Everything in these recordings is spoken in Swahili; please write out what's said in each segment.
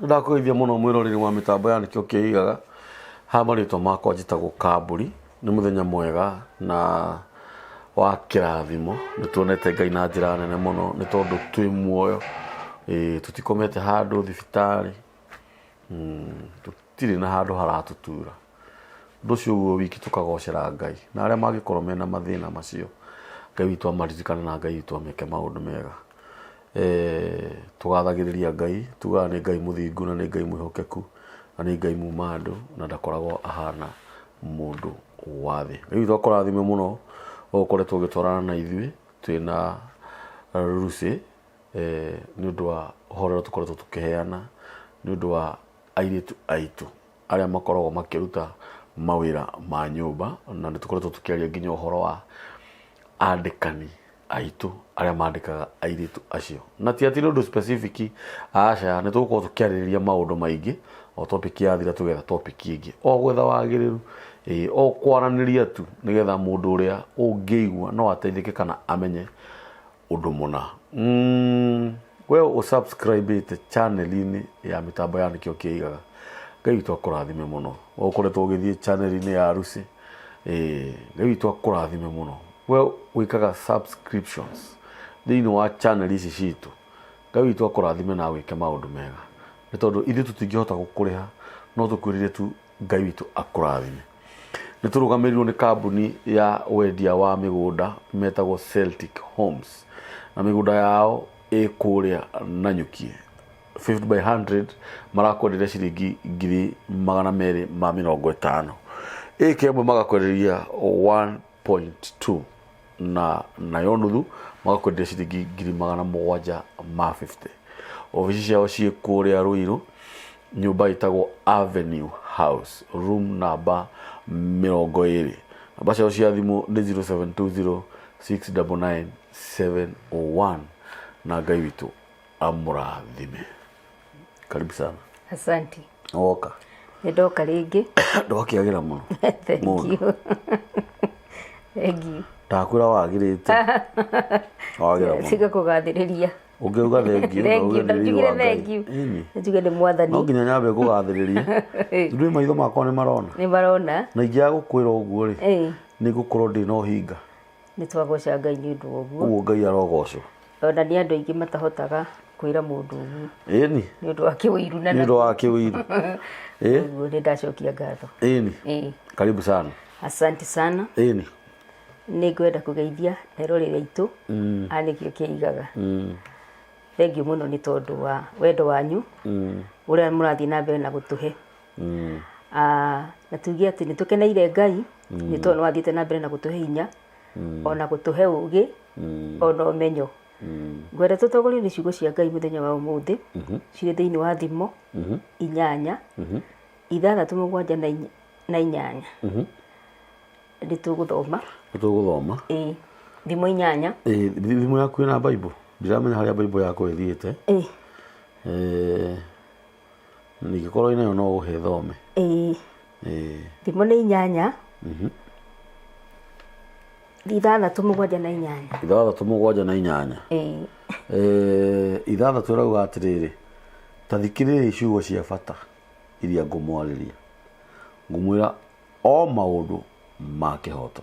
Ndakwithia muno mwiroreri wa mitambo ya nikio kiigaga ha marito makwa njitagwo Kamburi. Ni muthenya mwega na wa kirathimo ni tuonete Ngai na njira nene muno ni tondu twi muoyo tutikomete handu thibitari tutiri na handu haratutura nducio guo wiki tukagocera Ngai na aria magikorwo mena mathina macio Ngai witu amaririkane na Ngai witu ameke maundu mega. Tugathagiriria Ngai tugaga ni Ngai muthingu na ni Ngai mwihokeku na ni Ngai mumandu na ndakoragwo ahana mundu wathi. Ngai witu akorathime muno ukoretwo gitwarana na ithui twina rusi ni undu wa horero tukoretwo tukiheana ni undu wa airitu aitu aria makoragwo makiruta mawira ma nyumba na ni tukoretwo tukiaria nginya uhoro wa andikani aitu aria mandikaga airitu acio na ti ati ndu specific aca ni tugukorwo tukiaririria maundu maingi o topic ya thira tugetha topic ingi o gwetha wagiriru o kwaraniria tu nigetha mundu uria ungiigua no ateithike kana amenye undu muna. We usubscribe te channel-ini ya mitambo ya nikio kiigaga Ngai witu akurathime muno ukoretwo ugithie channel-ini ya Rusi Ngai witu akurathime muno we wikaga subscriptions thiini wa channel ici citu Ngai witu akurathime na wike maundu mega ni tondu ithu tutingihota gukuriha no tukwirire tu Ngai witu akurathime. Ni turugamirirwo ni kambuni ya wendia wa migunda metagwo Celtic Homes na migunda yao ikuria Nanyuki 50 by 100 marakwenderia ciringi 250,000 ikemwe magakwenderia 1.2 na nayo nuthu magakwenderia ciringi 750. Ofici ciao ciikuria Ruiru nyumba itagwo Avenue House room number 20. Namba ciao cia thimu ni 0720699701 na Ngai witu amurathime. Karibu sana. Asante. Oka. Ndoka ringi. Ndokiagira muno. Thank you. Thank you. Takwira wagirite. Wagira muno. Siga kugathiriria. Ungiuga thank you. Thank you. Njuge ni mwathani. No nginya nyambe kugathiriria. Ndui maitho makwa ni marona. Ni marona. Na ingia gukwira uguo ri. Ni gukorwo ndi no hinga. Ni twagoca Ngai ni undu uguo. Uguo Ngai arogocwo. Ona ni andu aingi matahotaga kwira mundu uguo. Ni undu wa kiwiru na ni undu wa kiwiru. Uguo ni ndacokia ngatho. Ni. Karibu sana. Asante sana. Ni. Ni ngwenda kugeithia eroreri aitu anikio kiigaga. Thank you muno ni tondu wa wendo wanyu uria murathi na mbere na gutuhe. Na tugie ati ni tukeneire Ngai ni tondu wathite na mbere na gutuhe hinya ona gutuhe ugi ona umenyo. Ngwenda tutogorie ni ciugo cia Ngai muthenya wa umuthi ciri thiini wa thimo 8 6 na 8 ndi tuguthoma thimo 8 thimo yaku ina Bible ndiramenya haria Bible yako ithiite nigikorwo inayo no uhe thome thimo ni 8 6 na 8 ithathatu irauga atiriri tathikiriria ciugo cia bata iria ngumwariria ngumwira o maundu ma kihoto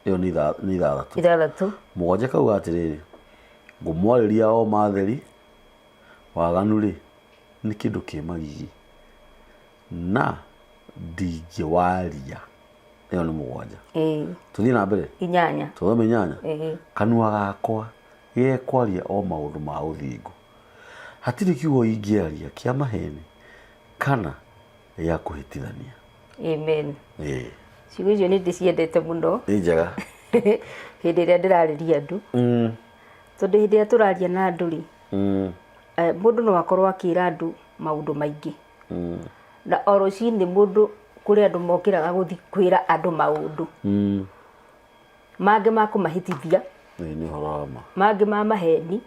iyo ni ithathatu mugwanja kauga atiriri ngumwariria o matheri waganu ri ni kindu kimagigi na ndingiwaria iyo ni mugwanja tuthii na mbere 8 tuthome 8 kanua gakwa gekwaria o maundu ma uthingu hatiri kiugo ingiaria kia maheni kana ya kuhitithania. Amen. Ciugo icio ni ndiciendete muno. Ni njega. Hindi iria ndirariria andu tondu hindi iria turaria na andu ri mundu no akorwo akira andu maundu maingi na oro cini mundu kuri andu mokiraga guthi kwira andu maundu mange makumahitithia ni horama mange ma maheni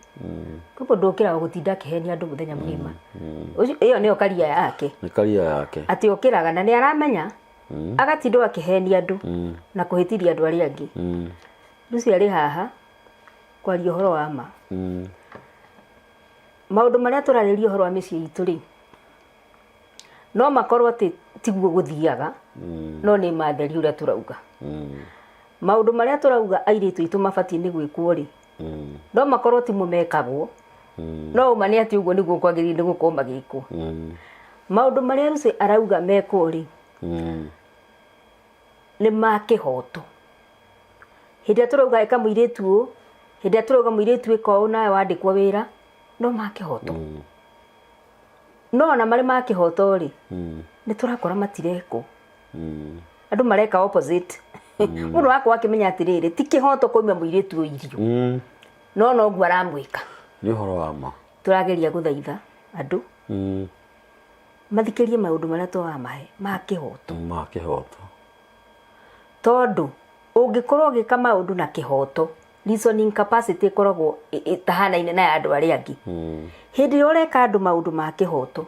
kuko ndokiraga gutinda kiheni andu muthenya mugima iyo niyo karia yake ni karia yake ati okiraga na ni aramenya agatindo akiheni andu na kuhitiria andu aria angi Rusi ari haha kwaria horo wa ma maundu maria turariria horo wa micii itu ri no makorwo tiguo guthiaga no ni matheri uria turauga maundu maria turauga airitu itu mabatie ni gwikwo ri no makorwo timo mekagwo no uma ni ati uguo niguo kwagirire gukorwo magikwo maundu maria Lucy arauga mekwo ri ni ma kihoto hindia turauga eka muiritu hindia turauga muiritu iko nawe wandikwo wira no ma kihoto no na mari ma kihoto ri ni turakora matireko andu mareka opposite mundu wakwa akimenya atiriri ti kihoto koima muiritu irio no gwa ramwika ni horo wa ma turageria guthaitha andu mathikirie maundu maria twamahe ma kihoto tondu ungikorwo gika maundu na kihoto reasoning capacity koragwo itahana-ine na andu aria angi hindi ureka andu maundu ma kihoto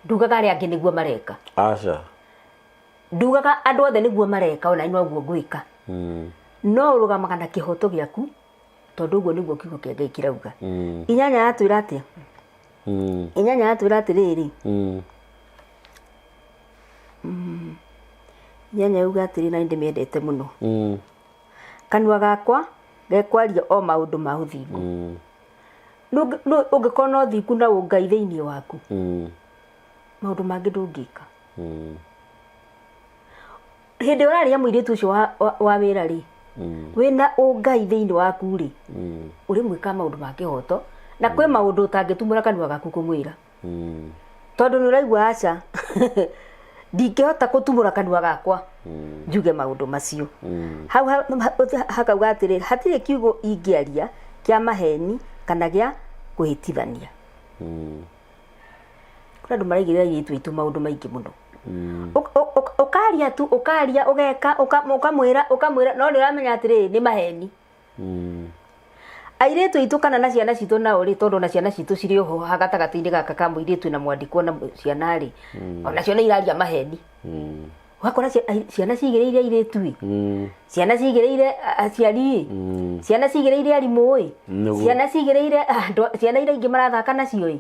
ndugaga aria angi niguo mareka acha ndugaga andu othe niguo mareka ona ino guo gwika no urugamaga na kihoto giaku tondu guo niguo kiugo kia Ngai kirauga inyanya yatwira atia inyanya yatwira atiriri inyanya yuga atiri na ndi miendete muno kanua gakwa gekwaria o maundu ma uthingu no ungikorwo no thiku na ungai thiini waku maundu mangi ndungika hindi uraria muiritu ucio wa wira ri wina ungai thiini waku ri uri mwika maundu ma kihoto na kwi maundu utangitumura kanua gaku kumwira tondu ni uraigua acha ndingihota gutumura kanua gakwa njuge maundu macio hau hakauga atiri hatire kiugo ingiaria kia maheni kana gia kuhitithania kuna andu maraigirira itu itu maundu maingi muno ukaria tu ukaria ugeka ukamwira no ni uramenya atiri ni maheni airetu itu kana na ciana citu na uri tondu na ciana citu ciri ho hagatagati-ini gaka ka muiritu na mwandiko na ciana ri ona ciana iraria maheni wakora ciana cigereire airetu ciana cigereire aciari ciana cigereire arimui ciana cigereire ciana ira ingi marathaka nacio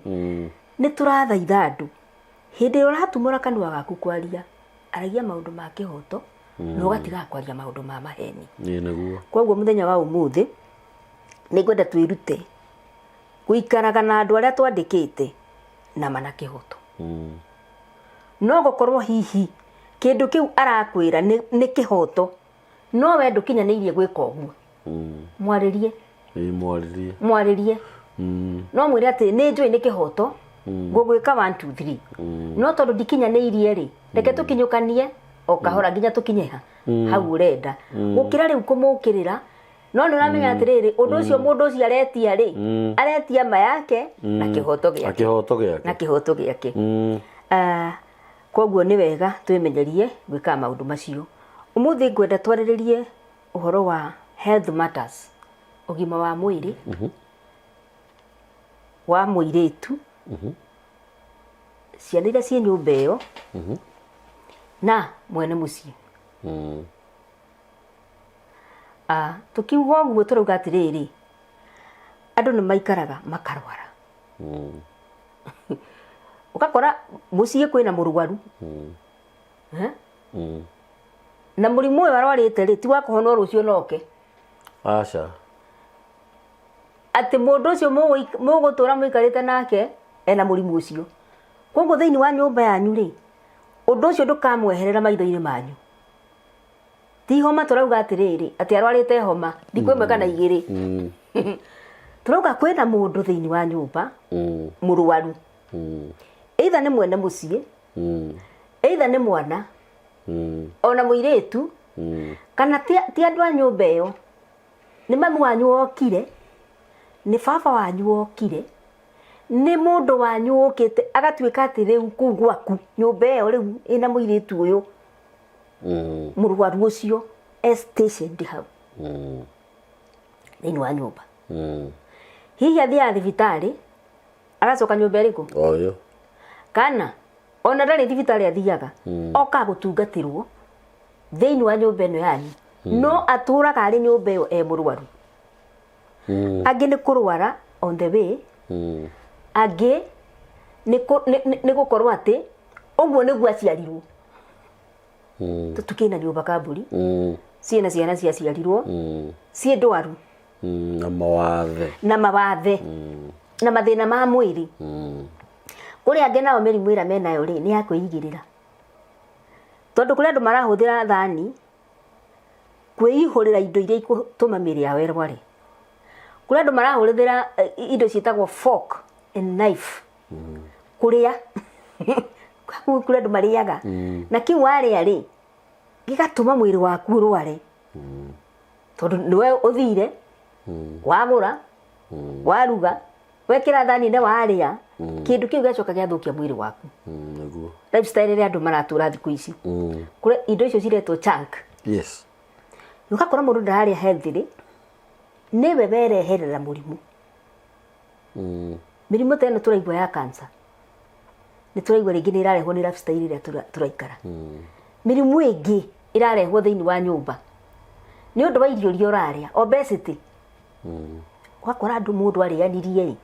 ni turathaitha andu hindi uratumura kanua gaku kwaria aragia maundu ma kihoto no gatiga kwaria maundu ma maheni ni naguo koguo muthenya wa umuthi ni gwenda twirute guikaraga na andu aria twandikite na mana kihoto no gukorwo hihi kindu kiu arakwira ni kihoto no we ndukinyaniirie gwika uguo mwaririe mwaririe no mwire ati ni njui ni kihoto ngugwika 1 2 3 no tondu ndikinyaniirie ri reke tukinyukanie o kahora nginya tukinyeha hau urenda gukira riu kumukirira no ni uramenya atiriri undu ucio mundu ucio aretia ri aretia ma yake na kihoto giake koguo ni wega twimenyerie gwika maundu macio umuthi ngwenda twariririe uhoro wa health matters ugima wa mwiri wa muiritu ciana iria ciĩ nyũmba ĩyo na mwene mũciĩ tukiuga ũguo turauga atĩrĩrĩ andũ nĩ maikaraga makarwara ukakora mũciĩ kwĩna mũrwaru na mũrimũ ũyũ arwarĩte rĩ ti wa kũhonwo rũciũ noke aca atĩ mũndũ ũcio mũgũtũra mũikarĩte nake ena mũrimũ ũcio koguo thĩinĩ wa nyũmba yanyu rĩ ũndũ ũcio ndũkamweherera maitho-inĩ manyu ti homa turauga atĩrĩrĩ atĩ arwarĩte homa thikũ ĩmwe kana igĩrĩ turauga kwĩna mũndũ thĩinĩ wa nyũmba mũrwaru either nĩ mwene mũciĩ either nĩ mwana ona mũirĩtu kana ti andũ a nyũmba ĩyo nĩ mamu wanyu okire nĩ baba wanyu okire nĩ mũndũ wanyu ũkĩte agatuĩka atĩ rĩu kũu gwaku nyũmba ĩyo rĩu ĩna mũirĩtu ũyũ mũrwaru ũcio stationed hau thĩinĩ wa nyũmba hihi athiaga thibitarĩ agacoka nyũmba ĩrĩkũ kana ona ndarĩ thibitarĩ athiaga oka gũtungatĩrwo thĩinĩ wa nyũmba ĩno yanyu no atũraga arĩ nyũmba ĩyo mũrwaru angĩ nĩ kũrwara on the way Angĩ nĩ gũkorwo atĩ ũguo nĩguo aciarirwo. Tukĩina nyũmba Kamburi ciĩna ciana ciaciarirwo ciĩ ndwaru na mawathe na mathĩna ma mwĩrĩ. Kũrĩ angĩ nao mĩrimũ ĩrĩa menayo rĩ nĩ ya kwĩigĩrĩra, tondũ kũrĩ andũ marahũthĩra thani kwĩihũrĩra indo iria ikũtũma mĩĩrĩ yao ĩrware. Kũrĩ andũ marahũthĩra indo ciĩtagwo fork and knife kũrĩa kũrĩ andũ marĩaga na kĩu warĩa rĩ gĩgatũma mwĩrĩ waku ũrware, tondũ nĩwe ũthire wagũra waruga wekĩra thani-inĩ warĩa kĩndũ kĩu gĩacoka gĩathũkia mwĩrĩ waku. Lifestyle ĩrĩa andũ maratũra thikũ ici kũrĩ indo icio ciretwo junk. Yes. Ũgakora mũndũ ndararĩa healthy rĩ nĩwe wereherera mũrimũ. Mĩrimũ ta ĩno tũraigua ya cancer nĩ tũraigua rĩngĩ nĩ ĩrarehwo nĩ lifestyle ĩrĩa tũraikara. Mĩrimũ ĩngĩ ĩrarehwo thĩinĩ wa nyũmba nĩ ũndũ wa irio iria ũrarĩa, obesity. Ũgakora andũ mũndũ arĩanirie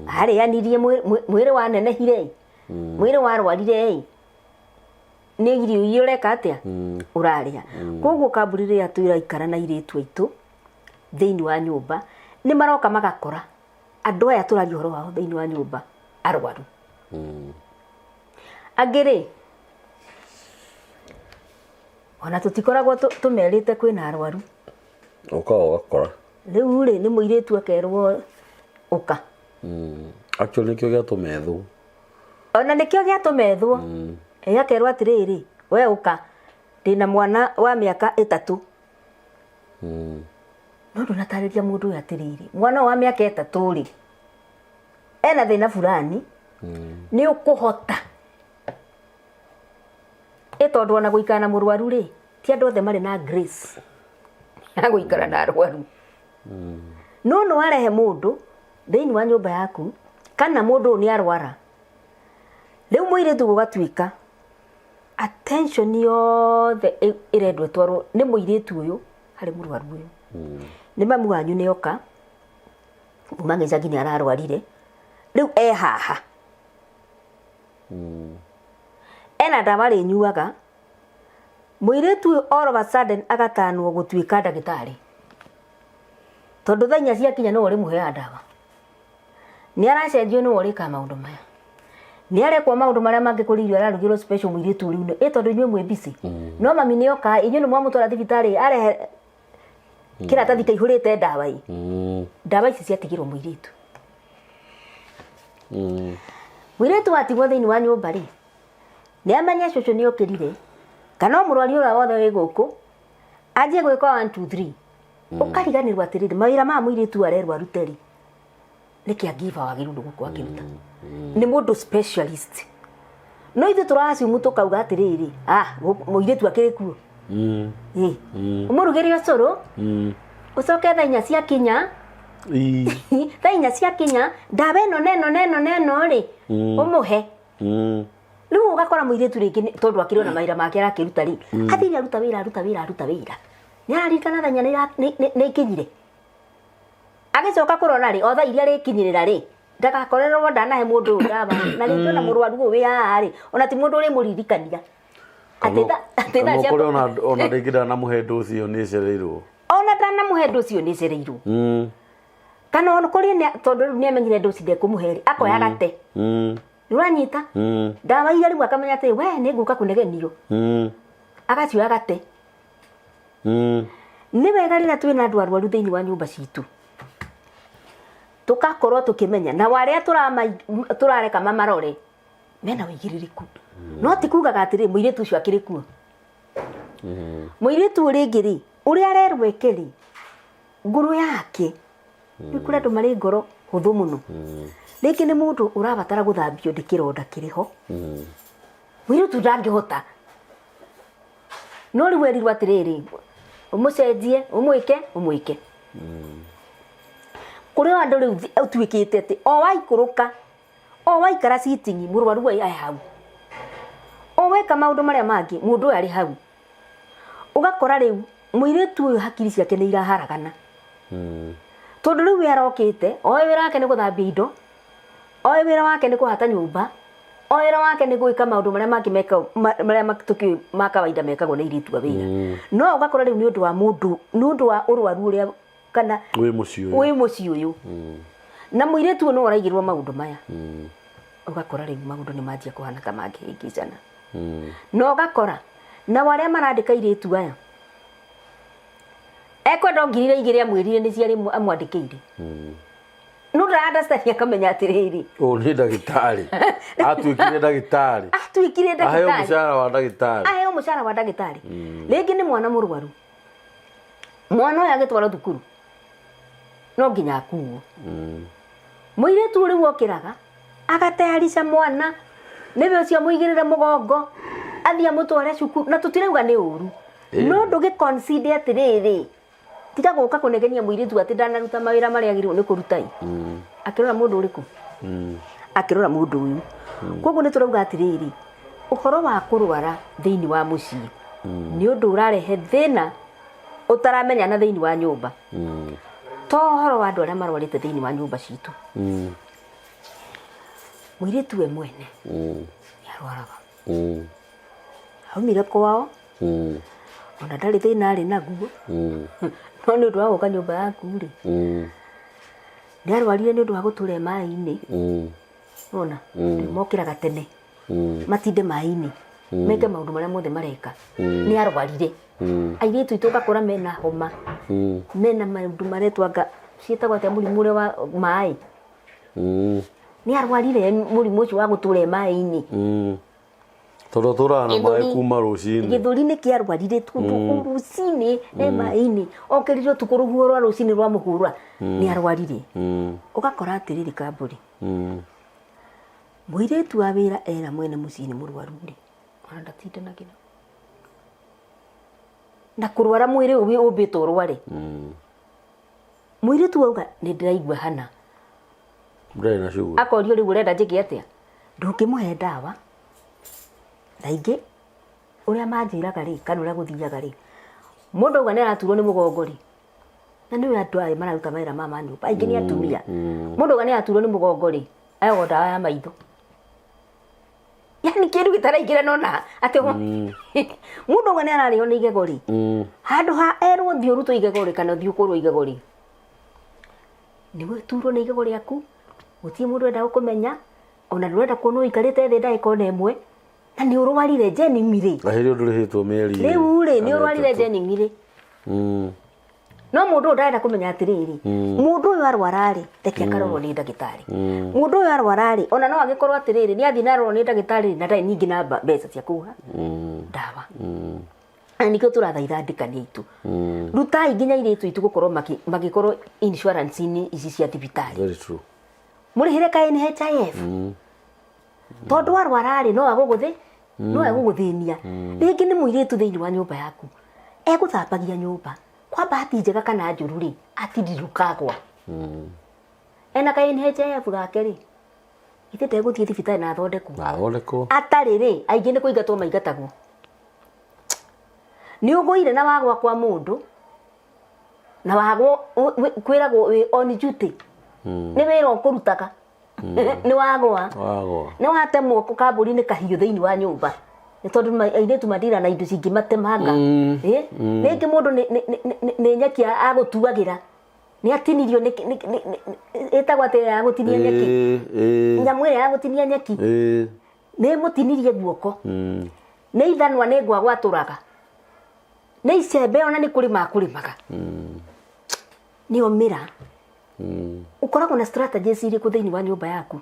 arĩanirie mwĩrĩ wanenehire mwĩrĩ warwarire nĩ irio iria ũreka atĩa ũrarĩa. Koguo Kamburi rĩrĩa tũraikara na airĩtu aitũ thĩinĩ wa nyũmba nĩ maroka magakora andũ aya tũraria ũhoro wao thĩinĩ wa nyũmba arwaru. Angĩ rĩ ona tũtikoragwo tũmerĩte kwĩna arwaru, ũgakora rĩu rĩ nĩ mũirĩtu akerwo ũka. Actually nĩkĩo gĩatũmethwo, ona nĩkĩo gĩatũmethwo akerwo atĩrĩrĩ we ũka ndĩna mwana wa mĩaka 3. No ndũnatarĩria mũndũ ũyũ atĩrĩrĩ mwana wa mĩaka 3 rĩ ena thĩna fulani nĩ ũkũhota tondũ ona gũikara na mũrwaru rĩ ti andũ othe marĩ na grace ya gũikara na arwaru. No nĩ warehe mũndũ thĩinĩ wa nyũmba yaku kana mũndũ nĩ arwara, rĩu mũirĩtu gũgatuĩka attention yothe ĩrendwo ĩtwarwo nĩ mũirĩtu ũyũ harĩ mũrwaru ũyũ. Nĩ mamu wanyu nĩ oka kuma gĩcagi nĩ ararwarire rĩu haha ena ndawa rĩnyuaga, mũirĩtu ũyũ all of a sudden agatanwo gũtuĩka ndagĩtarĩ tondũ thaa 4 ciakinya no ũrĩmũheaga ndawa. Nĩ aracenjio no ũrĩka maũndũ maya, nĩ arekwo maũndũ marĩa mangĩ kũrĩ irio ararugĩrwo special mũirĩtu rĩu tondũ inyuĩ mwĩ busy. No mami nĩ oka inyuĩ nĩ mwamũtwara thibitarĩ arehe kĩratathi kaihũrĩte ndawa ndawa ici ciatigirwo mũirĩtu. Mũirĩtu watigwo thĩinĩ wa nyũmba rĩ nĩ amenya cũcũ nĩ okĩrire kana mũrwaru ũrĩa wothe wĩ gũkũ anjie gwĩka 1 2 3 ũkariganĩrwo atĩrĩrĩ mawĩra ma mũirĩtu arerwo arute rĩ nĩkĩ angiva wagĩrĩirwo gũkũ akĩruta. Nĩ mũndũ specialist. No ithuĩ tũraciumu tũkauga atĩrĩrĩ mũirĩtu akĩrĩ kuo ũmũrugĩre ũcũrũ ũcoke thaa 4 ciakinya thaa 4 ciakinya ndawa ĩno rĩ ũmũhe. Rĩu ũgakora mũirĩtu rĩngĩ tondũ akĩrĩ na mawĩra make arakĩruta rĩ athire aruta wĩra nĩ araririkana thaa 4 nĩ ikinyire agĩcoka kũrora rĩ o thaa iria rĩkinyĩrĩra rĩ ndagakorerwo ndanahe mũndũ ũyũ ndawa na rĩngĩ ona mũrwaru ũyũ wĩ haha rĩ ona ti mũndũ ũrĩmũririkania ona rĩngĩ ndanamũhe ndũci ĩyo nĩ ĩcereirwo, ona ndanamũhe ndũci ĩyo nĩ ĩcereirwo kana ona kũrĩ tondũ rĩu nĩ amenyire ndũci ndekũmũhe rĩ akoya gate nĩũranyita ndawa iria rĩmwe akamenya atĩ we nĩ ngũka kũnegenio agacioya gate. Nĩ wega rĩrĩa twĩna andũ arwaru thĩinĩ wa nyũmba citũ tũgakorwo tũkĩmenya na warĩa tũrareka mamarore mena ũigĩrĩrĩku. No ti kugaga atĩrĩ mũirĩtu ũcio akĩrĩ kuo. Mũirĩtu ũrĩngĩ rĩ ũrĩa arerwo eke rĩ ngoro yake nĩ kũrĩ andũ marĩ ngoro hũthũ mũno. Rĩngĩ nĩ mũndũ ũrabatara gũthambio ndĩkĩronda kĩrĩho mũirĩtu ndangĩhota, no rĩu erirwo atĩrĩrĩ ũmũcenjie ũmwĩke. Kũrĩ andũ rĩu ũtuĩkĩte atĩ o waikũrũka o waikara sitting mũrwaru wa hau o weka maũndũ marĩa mangĩ mũndũ ũyũ arĩ hau. Ũgakora rĩu mũirĩtu ũyũ hakiri ciake nĩ iraharagana tondũ rĩu arokĩte o wĩra wake nĩ gũthambia indo oe wĩra wake nĩ kũhata nyũmba, oe wĩra wake nĩ gwĩka maũndũ marĩa mangĩ marĩa matukio ma kawaida mekagwo nĩ airĩtu a wĩra. No ũgakora rĩu nĩ ũndũ wa mũndũ, nĩ ũndũ wa ũrwaru ũrĩa kana wĩ mũciĩ ũyũ na mũirĩtu ũyũ no araigĩrwo maũndũ maya, ũgakora rĩu maũndũ nĩ manjia kũhana ta mangĩhĩngĩcana. No ũgakora na arĩa marandĩka airĩtu aya ekwenda ngiri igĩrĩ amwĩrire nĩ ciarĩ amwandĩkĩire. No understand akamenya atĩrĩrĩ, nĩ ndagĩtarĩ atuĩkire ndagĩtarĩ, aheo mũcara wa ndagĩtarĩ, aheo mũcara wa ndagĩtarĩ. Rĩngĩ nĩ mwana mũrwaru, mwana ũyũ agĩtwarwo thukuru no nginya akuo. Mũirĩtu rĩu okĩraga agatayarisha mwana, nĩwe ũcio mũigĩrĩre mũgongo athiĩ amũtware cukuru. Na tũtirauga nĩ ũru, no ndũgĩ consider atĩrĩrĩ, tiga gũka kũnegenia mũirĩtu atĩ ndanaruta mawĩra marĩa agĩrĩirwo nĩ kũruta. Akĩrora mũndũ ũrĩkũ? Akĩrora mũndũ ũyũ. Koguo nĩ tũrauga atĩrĩrĩ, ũhoro wa kũrwara thĩinĩ wa mũciĩ nĩ ũndũ ũrarehe thĩna ũtaramenya na thĩinĩ wa nyũmba. To ũhoro wa andũ arĩa marwarĩte thĩinĩ wa nyũmba citũ. Mũirĩtu we mwene nĩarwaraga, aumire kwao ona ndarĩ thĩna arĩ naguo, no nĩ ũndũ wa gũka nyũmba yaku rĩ nĩarwarire nĩ ũndũ wa gũtũra maĩ-inĩ. Ona mokĩraga tene matinde maĩ-inĩ meke maũndũ marĩa mothe mareka, nĩarwarire. Airĩtu aitũ ũgakora mena homa, mena maũndũ maretwanga ciĩtagwo atĩa mũrimũ ũrĩa wa maĩ, nĩarwarire mũrimũ ũcio wa gũtũra maĩ-inĩ. Tondũ tũraga na maĩ kuma rũcinĩ, gĩthũri nĩ kĩarwarire tondũ rũcinĩ maĩ-inĩ, okĩrire ũtukũ rũhuho rwa rũcinĩ rwa mũhũra nĩarwarire. Ũgakora atĩrĩrĩ Kambũri, mũirĩtu wa wĩra era mwene mũciĩ nĩ mũrwaru rĩ, ona ndatindanagĩra na kũrwara mwĩrĩ ũyũ ũmbĩtwo ũrware. Mũirĩtu auga nĩ ndĩraigua hana, akorio rĩu ũrenda njĩke atĩa? Ndũngĩmũhe ndawa. Naingĩ ũrĩa manjĩraga rĩ, kana ũrĩa gũthiaga rĩ, mũndũ auga nĩ araturwo nĩ mũgongo rĩ, na nĩwe andũ aya mararuta mawĩra ma nyũmba aingĩ nĩ atumia. Mũndũ auga nĩ araturwo nĩ mũgongo rĩ, aheagwo ndawa ya maitho. Yani kĩndũ gĩtaraingĩra nona atĩ mũndũ auga nĩ ararĩo nĩ igego rĩ, handũ ha erwo thiĩ ũrutwo igego rĩ kana thiĩ ũkũrwo igego rĩ, nĩwe turwo nĩ igego rĩaku, gũtirĩ mũndũ enda gũkũmenya, ona ndũrenda kuonwo ũikarĩte thĩ ndagĩka ona ĩmwe, na nĩ ũrwarire Jenny rĩ. Ahĩrĩ ũndũ rĩhĩtwo mĩeri rĩu rĩ nĩ ũrwarire Jenny rĩ. No mũndũ ndarenda kũmenya atĩrĩrĩ, mũndũ ũyũ arwara rĩ, reke akarorwo nĩ ndagĩtarĩ. Mũndũ ũyũ arwara rĩ, ona no agĩkorwo atĩrĩrĩ nĩ athiĩ na arorwo nĩ ndagĩtarĩ na ndarĩ ningĩ na mbeca cia kũgũra ndawa. Na nĩkĩo tũrathaitha andĩkani aitũ, rutai nginya airĩtu aitũ gũkorwo magĩkorwo insurance-inĩ ici cia thibitarĩ, mũrĩhĩre ka NHIF. Tondũ arwara rĩ no agũgũthĩ, no agũgũthĩnia. Rĩngĩ nĩ mũirĩtu thĩinĩ wa nyũmba yaku egũthambagia nyũmba, kwa bahati njega kana njũru rĩ atindirũkagwa, ena ka NHIF gake rĩ, ithe ndegũthiĩ thibitarĩ na athondekwo. Atarĩ rĩ aingĩ nĩ kũingatwo maingatagwo. Nĩ ũgũire na wagwa kwa mũndũ na wagwo kwĩragwo wĩ on duty, nĩ wĩra ũkũrutaga, nĩ wagwa, nĩ watemwo Kambũri-inĩ kahiũ thĩinĩ wa nyũmba, nĩ tondũ airĩtu mandira na indo cingĩmatemanga. Rĩngĩ mũndũ nĩ nyeki agũtuagĩra, nĩ atinirio ĩtagwo atĩ ya gũtinia nyeki, nyamũ ĩrĩa ya gũtinia nyeki nĩ mũtinirie guoko, nĩ ithanwa nĩ ngwa gwatũraga, nĩ icembe ona nĩ kũrĩma kũrĩmaga, nĩ omĩra. Ũkoragwo na strategies irĩkũ thĩinĩ wa nyũmba yaku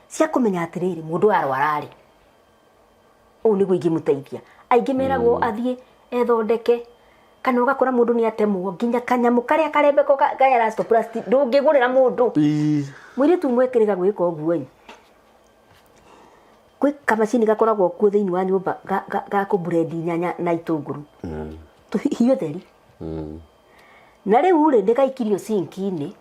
cia kũmenya atĩrĩrĩ mũndũ arwara rĩ, ũũ nĩguo ingĩmũteithia. Aingĩ meragwo athiĩ ethondeke, kana ũgakora mũndũ nĩ atemwo nginya kanyamũ karĩa karembeko ka elastoplasty ndũngĩgũrĩra mũndũ. Mũirĩtu mwekĩrĩga gwĩka ũguo ĩ, kwĩ kamacini gakoragwo kuo thĩinĩ wa nyũmba ga kũburendi nyanya na itũngũrũ tũhiũ theri, na rĩu rĩ ndĩgaikirio sink-inĩ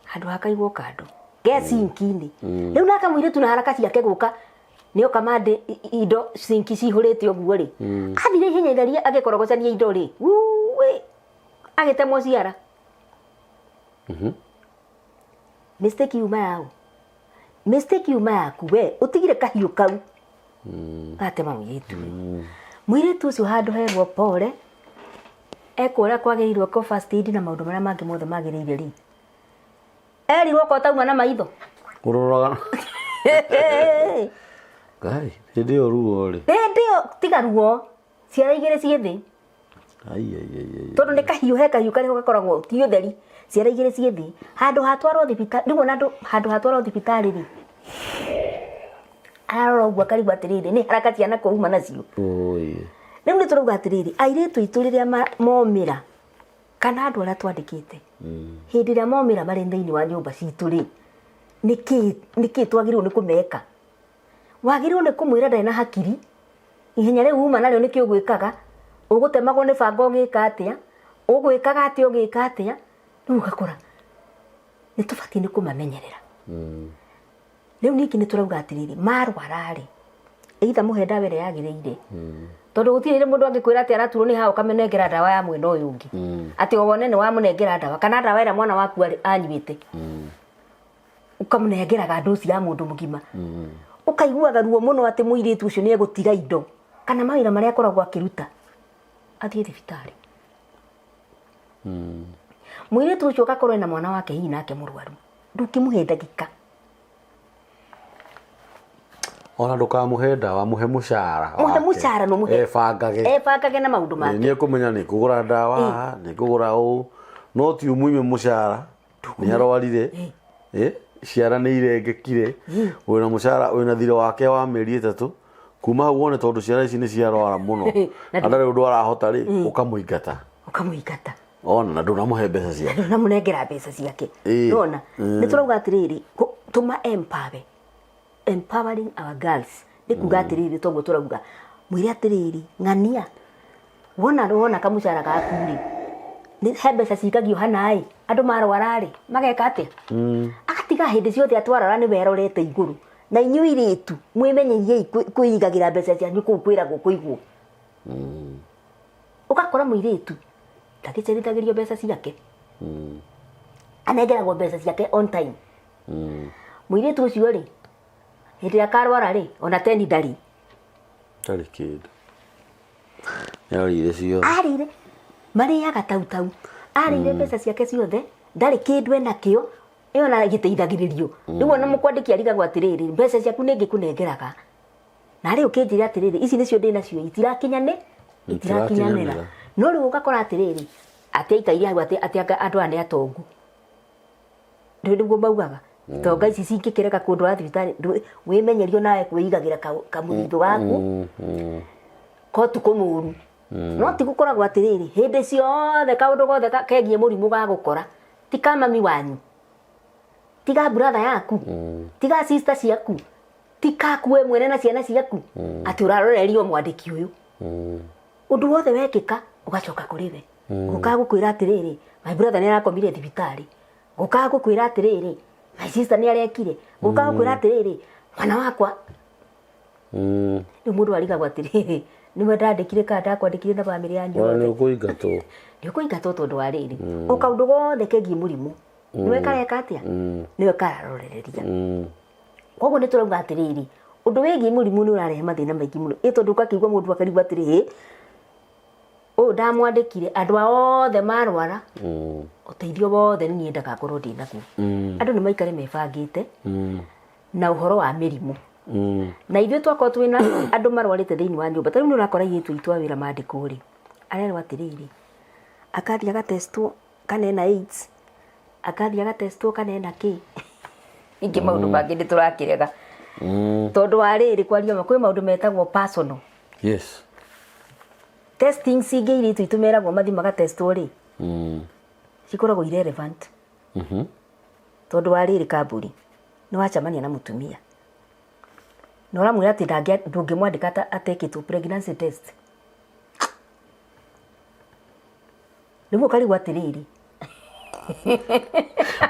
handũ hakaigwo kando ge sink-inĩ. Rĩu naka mũirĩtu na haraka ciake gũka nĩo kamande indo sink cihũrĩte ũguo rĩ, athire ihenya itheria agĩkorogocania indo rĩ, agĩtemwo ciara. Mistake yuma yao mistake yuma yaku we utigire kahiu kau atema muiritu muiritu ucio handu herwo pole ekora kwagirirwo ko first aid na maundu maria mangi mothe magiriire ri erirwo ko tauma na maitho uroraga gai ndio ruo ri ndio tiga ruo ciara igire ciithi tondu ni kahiu he kahiu kari gakoragwo ti utheri ciara igire ciithi handu hatwarwo thibitari niguo handu hatwarwo thibitari ri ararogwa karigwa atiriri ni haraka ciana kuuma nacio riu ni turauga atiriri airitu itu riria momira kana andu aria twandikite hindi ria momira mari thiini wa nyumba citu ri niki twagirwo ni kumeka wagirwo ni kumwira ndari na hakiri ihenya riu uma nario niki ugwikaga ugutemagwo ni bango ngika atia ugwikaga atia ugika atia riu gakora ni tubati ni kumamenyerera riu niki ni turauga atiriri marwara ri either muhe ndawa ĩrĩa yagĩrĩire tondu gutire mundu angikwira ati araturwo ni ha ukamenengera ndawa ya mwena uyu ungi ati wone ni wamunengera ndawa kana ndawa ĩrĩa mwana waku anyuite ukamunengeraga dosi ya mundu mugima ukaiguaga ruo muno ati muiritu ucio ni egutiga indo kana mawira maria akoragwo akiruta athie thibitari muiritu ucio gakorwo na mwana wake hihi nake murwaru ndukimuhe ndagika ona ndukamuhe ndawa muhe mucara no muhe ebangage na maundu make ni ekumenya ni kugura ndawa ni kugura no ti umuime mucara ni arwarire ciara ni irengekire wina mucara wina thire wake wa meri 3 kuma hau wone tondu ciara ici ni ciarwara muno andare undu arahota ri ukamuingata ona na ndunamuhe mbeca ciake ndunamunengera mbeca ciake nona ni turauga atiriri tuma empowering our girls nikuga atiriri toguo turauga mwire atiriri ng'ania wona kamucara gaku ri ni he mbeca cikagio hanai andu marwara ri mageka atia agatiga hindi ciothe atwarara ni werorete iguru na inyui ritu mwimenyerie kuigagira mbeca cianyu kuu kwiragwo kuigwo ukakora mwiritu ndakicerithagĩrio mbeca ciake anengeragwo mbeca ciake on time mwiritu ucio ri hindi akarwara ri ona teni ndari tari kid yarire cio arire mariaga tau arire mbeca ciake ciothe ndari kindu enakio iyo na giteithagiririo riu ona mukwandiki arigagwo atiriri mbeca ciaku ningikunengeraga na riu kinjira atiriri ici nicio ndina cio itirakinyanira no riu ugakora atiriri atiaikaire hau ati andu ane atongu niguo maugaga tonga ici cingikireka kundu wa thibitari wimenyerio nawe kwigagira kamutho gaku ko tukumuru no ti gukoragwo atiriri hindi ciothe kaundu gothe kegie murimu gagukora ti kama mami wanyu tiga brother yaku tiga sister ciaku tika kuwe mwene na ciana ciaku ati urarorerio mwandiki uyu undu wothe wekika ugacoka kuriwe gukagukwira atiriri my brother ni arakomire thibitari gukagukwira atiriri my sister ni arekire gukagukwira atiriri mwana wakwa ni mundu arigagwo atiriri niwe ndandikire ka ndakwandikire na family yanyu ni ukuingatwo tondu wa riri ukaundu gothe kegie murimu niwe kareka atia niwe kararorereria koguo ni turauga atiriri undu wigie murimu ni urarehe mathina maingi muno tondu ukakigwa mundu akarigwa atiriri ndamwandikire andu othe marwara uteithio wothe ni nyendaga ngorwo ndinaguo andu ni maikare mebangite na uhoro wa mirimu na ithuĩ twakorwo twina andu marwarite thiini wa nyumba tariu ni urakora yitu itwa wira mandikwo ri arerwo atiriri akathia gatestwo kana ena AIDS akathia gatestwo kana ena ki ingi maundu mangi ndi turakirega tondu wa riri kwaria ma kwi maundu metagwo personal testing cingi itu itumeragwo mathi magatestwo ri cikoragwo irrelevant tondu wa riri kamburi ni wacamania na mutumia na uramwira ati ndungimwandika atekitwo pregnancy test niguo karigwo atiriri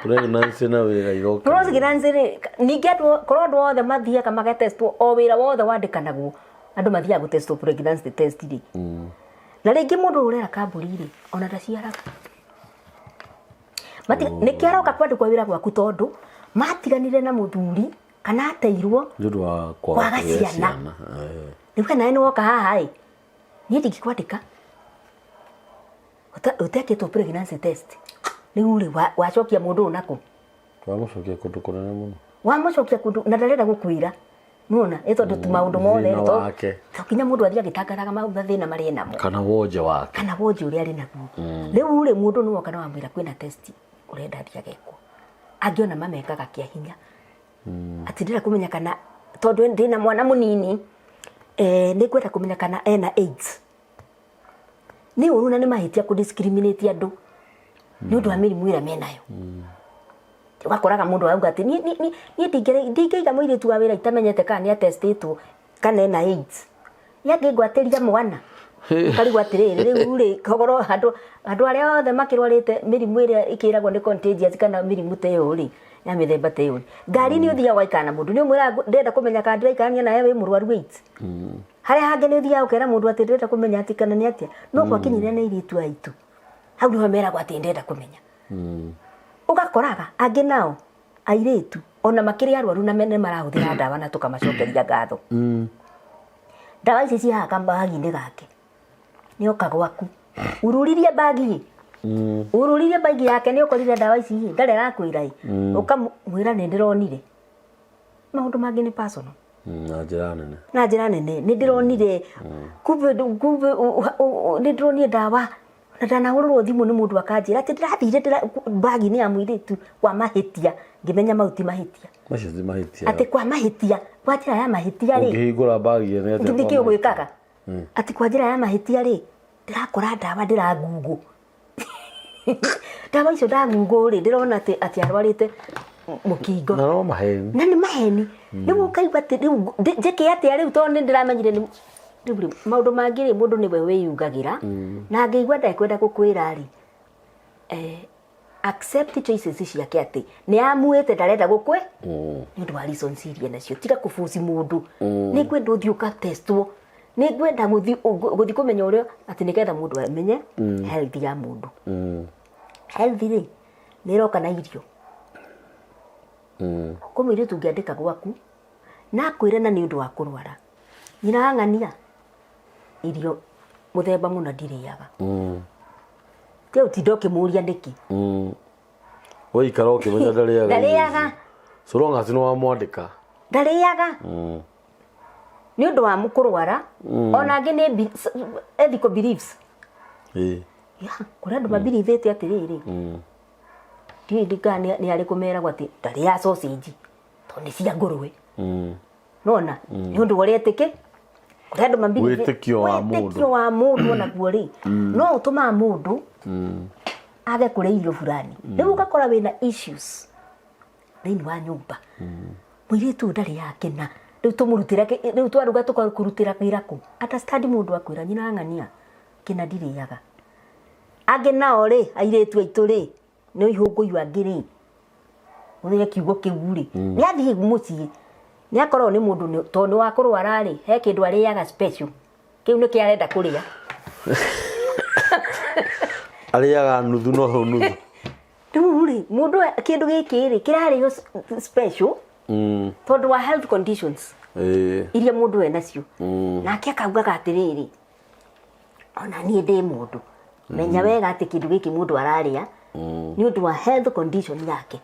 pregnancy na wira iroka pregnancy ningi korwo andu othe mathiaga magatestwo o wira wothe wandikanagwo andu mathiaga gutestwo pregnancy test ri na ringi mundu urera kamburi ri ona ndaciaraga nikiaroka kwandikwo wira gwaku tondu matiganire na muthuri kana ateirwo njudu wa kwaga ciana niwe nae ni woka haha ĩ niĩ ndingĩkwandĩka ũtekĩtwo pregnancy test rĩu rĩ wacokia mũndũ ũyũ nakũ wamũcokia kũndũ kũnene mũno wamũcokia kũndũ na ndarenda gũkwĩra nuona ĩ tondũ tu maũndũ mothe to kinya mũndũ athiĩ agĩtangathaga mathĩna marĩa namo kana wonje wake kana wonje ũrĩa arĩ naguo rĩu rĩ mũndũ nĩ woka na wamwĩra kwĩna test ũrenda athiĩ agekwo angĩona mamekaga kĩa hinya atĩ ndĩrenda kũmenya kana tondũ ndĩna mwana mũnini nĩ ngwenda kũmenya kana ena AIDS nĩ ũru na nĩ mahĩtia kũ-discriminate andũ nĩ ũndũ wa mĩrimũ ĩrĩa menayo ũgakoraga mũndũ arauga atĩ niĩ ndingĩiga mũirĩtu wa wĩra itamenyete kana nĩ atestĩtwo kana ena AIDS nĩangĩngwatĩria mwana karigwo atĩrĩrĩ rĩu rĩ kogoro andũ arĩa othe makĩrwarĩte mĩrimũ ĩrĩa ĩkĩragwo nĩ contagious kana mĩrimũ ta ĩyo rĩ ya mĩthemba ta ĩyo ngari nĩ ũthiaga waikana mũndũ nĩ ũmwĩra ndĩrenda kũmenya kana ndĩraikarania nawe wĩ mũrwaru AIDS harĩa hangĩ nĩ ũthiaga ũkera mũndũ atĩ ndĩrenda kũmenya atĩ kana nĩ atĩa no gwakinyĩria nĩ airĩtu aitũ hau nĩho meragwo atĩ ndĩrenda kũmenya ũgakoraga angĩ nao airĩtu ona makĩrĩ arwaru na nĩ marahũthĩra ndawa na tũkamacokeria ngatho ndawa ici cihaha kambagi-inĩ gake nĩ oka gwaku ururirie bagi ururirie bagi yake nĩ ũkorire ndawa ici ndarĩ arakwĩra ũkamwĩra nĩ ndĩronire maũndũ mangĩ nĩ personal na njĩra nene nĩ ndĩronire kumbe nĩ ndĩronire ndawa na ndanahũrĩrwo thimũ nĩ mũndũ akanjĩra atĩ ndĩrathire bagi-inĩ ya mũirĩtu kwa mahĩtia ngĩmenya mau ti mahĩtia atĩ kwa mahĩtia kwa njĩra ya mahĩtia rĩ ũngĩhingũra bagi nĩkĩo gwĩkaga atĩ kwa njĩra ya mahĩtia rĩ ndĩrakora ndawa ndĩrangungu ndawa icio ndangungu rĩ ndĩrona atĩ arwarĩte mũkingo na nĩ maheni rĩu ũkaigua atĩ rĩu njĩke atĩa rĩu tondũ nĩ ndĩramenyire rĩu maũndũ mangĩ rĩ mũndũ nĩwe wĩyugagĩra na ngĩigua ndekwenda gũkwĩra rĩ accept choices ciake atĩ nĩ amuĩte ndarenda gũkwe nĩ ũndũ wa reasons iria nacio tiga kũbuci mũndũ nĩ ngwenda ũthiĩ ũgatestwo nĩ ngwenda gũthiĩ kũmenya ũrĩa atĩ nĩgetha mũndũ amenye health ya mũndũ health rĩ nĩ ĩroka na irio kũmũirĩtu ũngĩandĩka gwaku na akwĩre na nĩ ũndũ wa kũrwara nyina ang'ania irio mũthemba mũna ndirĩaga kĩu ũtinda ũkĩmũria nĩkĩ waikara ũkĩmenya ndarĩaga so long as nĩ wamwandĩka ndarĩaga nĩ ũndũ wa kũrwara ona angĩ nĩ ethical beliefs kũrĩ andũ mabilithĩte atĩrĩrĩ ndiũĩ nĩ arĩ kũmeragwo atĩ ndarĩaga sausage tondũ nĩ cia ngũrũwe nona nĩ ũndũ ũrĩa etĩkĩ kũrĩ andũ wĩtĩkio wa mũndũ onaguo rĩ no ũtũmaga mũndũ age kũrĩa irio fulani rĩu ũgakora wĩna issues thĩinĩ wa nyũmba mũirĩtu ndarĩaga kĩna rĩu tũmũrutĩra rĩu twaruga tũkũrutĩra wĩra kũ understand mũndũ akwĩra nyina ang'ania kĩna ndirĩaga angĩ nao rĩ airĩtu aitũ rĩ nĩ ihũngũiyo angĩ rĩ ũrĩa kiugo kĩu rĩ nĩ athiĩ mũciĩ nĩ akorwo nĩ mũndũ tondũ nĩ wa kũrwara rĩ he kĩndũ arĩaga special kĩu nĩ kĩarenda kũrĩa arĩaga nuthu no ho nuthu rĩu rĩ mũndũ kĩndũ gĩkĩ rĩ kĩrarĩo special tondũ wa health conditions iria mũndũ enacio nake akaugaga atĩrĩrĩ ona niĩ ndĩ mũndũ menya wega atĩ kĩndũ gĩkĩ mũndũ ararĩa nĩ ũndũ wa health condition yake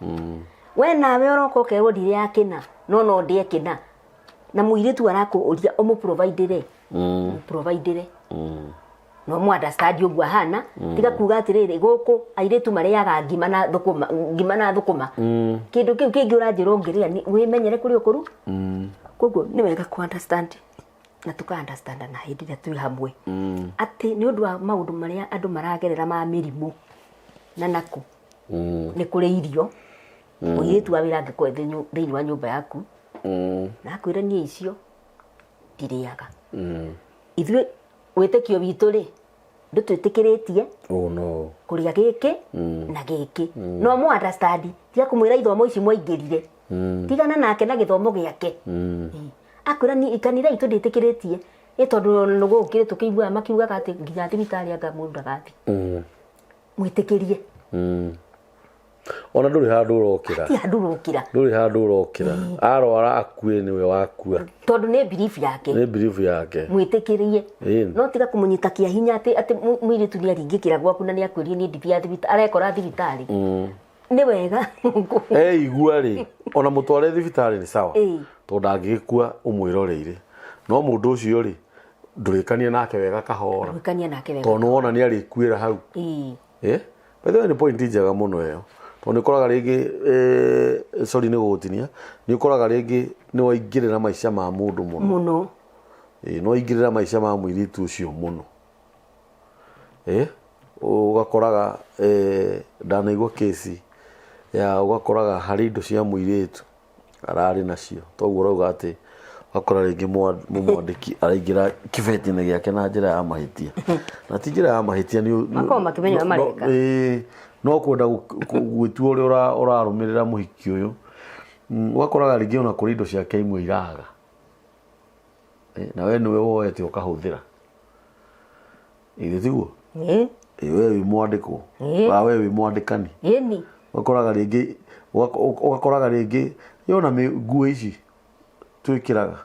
we nawe ũroka ũkerwo ndirĩaga kĩna no ndĩe kĩna na mũirĩtu arakũũria ũmũprovidere no mũunderstand ũguo ahana tiga kuga atĩrĩrĩ gũkũ airĩtu marĩaga ngima na thũkũma kĩndũ kĩu kĩngĩ ũranjĩra ũngĩrĩa wĩmenyere kũrĩa ũkũru koguo nĩ wega kũ understand na tuka understand na hĩndĩ ĩrĩa twĩ hamwe atĩ nĩ ũndũ wa maũndũ marĩa andũ maragerera ma mĩrimũ na nakũ nĩ kũrĩ irio mũirĩtu wa wĩra angĩkorwo thĩinĩ wa nyũmba yaku na akwĩra niĩ icio ndirĩaga ithuĩ wĩtĩkio witũ rĩ ndũtwĩtĩkĩrĩtie kũrĩa gĩkĩ na gĩkĩ no mu understand tiga kũmwĩra ithomo ici mwaingĩrire tigana nake na gĩthomo gĩake akwĩra niĩ ikanitha itũ ndĩtĩkĩrĩtie nĩ tondũ nĩ gũkĩrĩ tũkĩiguaga makiugaga atĩ nginya thibitarĩ anga mũndũ ndagathiĩ mwĩtĩkĩrie ona nduri handu urokira ti handu urokira nduri handu urokira arwara akue niwe wakua tondu ni belief yake mwitikirie no tiga kumunyita kia hinya ati mwiritu ni aringikira gwaku na ni akwirie ni ndibi ya thibitari arekora thibitari ni wega igua ri ona mutware thibitari ni sawa tondu angikua umwiroreire no mundu ucio ri ndurikanie nake wega kahora tondu wona ni arikuira hau bethe ni point njega muno yo tondu koraga ringi sorry ni gutinia ni koraga ringi ni waingirira maisha ma mundu muno no waingirira maisha ma mwiritu ucio muno ugakoraga ndanaigua kesi ya ugakoraga hari indo cia mwiritu arari nacio toguo rauga ati akora ringi mumwandiki araingira kibeti-ini giake na njira ya mahitia na ti njira ya mahitia ni makimenya mareka no kwenda gwitua uria urarumirira muhiki uyu ugakoraga ringi ona kuri indo ciake imwe iraga na we niwe woete ukahuthira tiguo we wi mwandiko we wi mwandikani ugakoraga ringi yona nguo ici twikiraga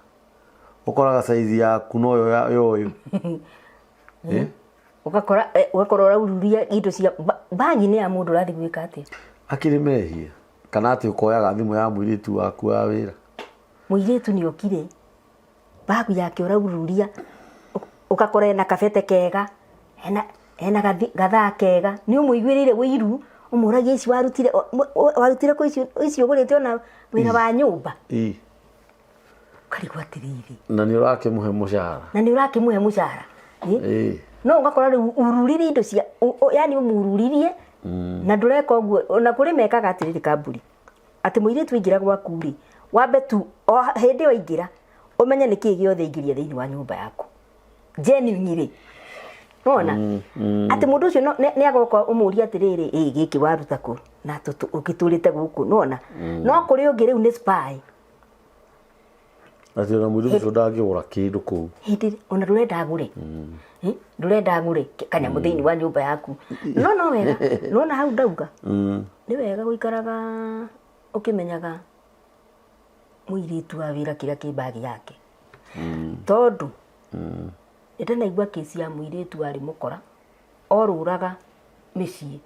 ukoraga size yaku no yo ugakora uraruria indo cia bagi ni ya mundu rathi gwika ati akiri mehia kana ati ukoyaga thimu ya mwiritu waku wa wira mwiritu ni okire bagi yake uraruria ukakora na kafete kega ena gathaa kega ni umuigwirire wiru umuragie ici warutire ko ici ugurite ona wira wa nyumba karigwa tiriri na ni urakimuhe mushara no ugakora ururiri indo cia yani umururirie na ndureka uguo na kuri mekaga atiriri kamburi ati muiritu ingira gwaku ri wambe tu hindi waingira umenye niki giothe ingiria thiini wa nyumba yaku genuinely nona ati mundu ucio ni agoka umuria atiriri giki waruta ku na ukiturite guku nona no kuri ungi riu ni spy ati ona mundu ucio ndangigura kindu ku hindi ona ndurenda agure kanya muthiini wa nyumba yaku no wega nona hau ndauga ni wega guikaraga ukimenyaga muiritu wa wira kira kibagi yake tondu ndanaigua kesi ya muiritu ari mukora oruraga micii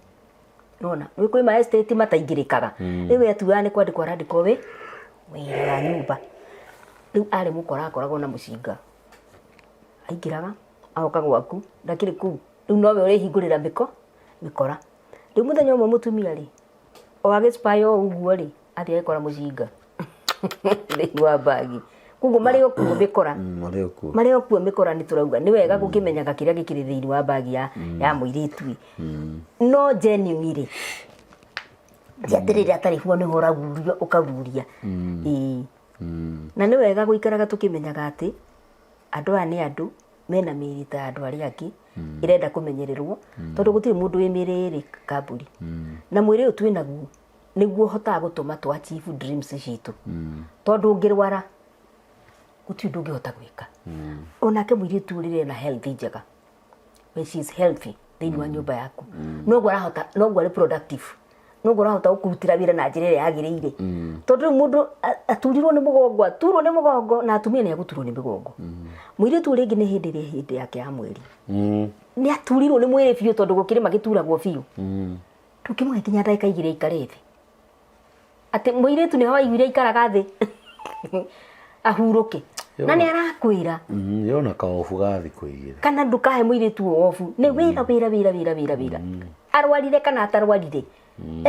nona we kwi ma estate mataingirikaga riu atuani kwandikwa randiko we wira wa nyumba riu ari mukora akoragwo na mucinga aingiraga aoka gwaku ndakiri ku riu nowe urihingurira mikora riu muthenya umwe mutumia ri o agispy o uguo ri athi ekora mucinga riu wa bagi kugu mario ku mikora mario ku mikora ni turauga ni wega gukimenyaga kiria gikiri thiini wa bagi ya muiritu no genuinely jatirira atari huo ni horagurio ukaguria na ni wega guikaraga tukimenyaga ati andu aya ni andu mena mirita andu aria angi irenda kumenyererwo tondu gutiri mundu wi miriri kamburi na mwiri uyu twinaguo niguo hotaga gutuma twa achieve dreams citu tondu ngirwara guti ndu ngihota gwika onake mwiri turire na health njega when she is healthy thiini wa nyumba yaku no arahota no ari productive no arahota gukurutira wira na njira iria yagiriire tondu mundu aturirwo ni mugongo na atumia ni aguturwo ni migongo mwiri tu ringi ni hindi yake ya mweri ni aturirwo ni mwiri biu tondu gukiri magituragwo biu tukimwe kinya ndagika igire ikarete ati mwiri tu ni hawaiguire ikaraga thi ahuruke na ni arakwira yona ka ofu gathi kuigira kana ndukahe mwiri tu ofu ni wira arwarire kana atarwarire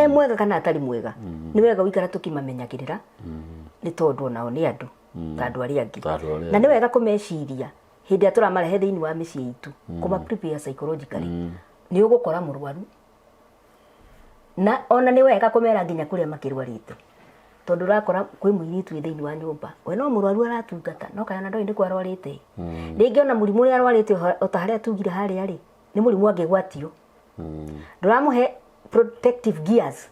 mwega kana atari mwega ni wega wikara tukimamenyagirira ni tondu nao ni andu tandu aria angi na ni wega kumeciria hindi atura marehe thiini wa micii itu kuma prepare psychologically ni ugukora murwaru na ona ni wega kumera nginya kuria makirwarite tondu rakora kwi muiritu thiini wa nyumba we no murwaru aratungata no kana ndoi ndi kwarwarite ringi ona murimu uri arwarite otaharia tugire haria ri ni murimu angigwatio nduramuhe protective gears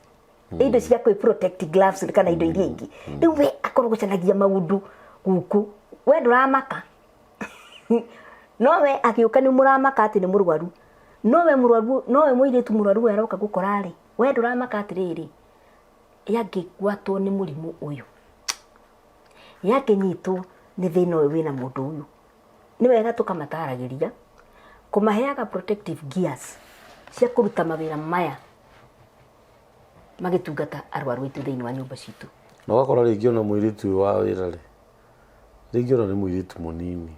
indo cia kwi protect gloves kana indo iria ingi riu we akorwo gucanagia maundu guku we nduramaka no we akiuka ni muramaka ati ni murwaru no we muiritu murwaru we aroka gukora ri we nduramaka atiriri yangĩgwatwo nĩ mũrimũ ũyũ, yangĩnyitwo nĩ thĩna ũyũ wĩna mũndũ ũyũ, nĩ wega tũkamataragĩria kũmaheaga protective gears cia kũruta mawĩra maya magĩtungata arwaru aitũ thĩinĩ wa nyũmba citũ. Na wakora rĩngĩ ona mũirĩtu ũyũ wa wĩra rĩ, rĩngĩ ona nĩ mũirĩtu mũnini,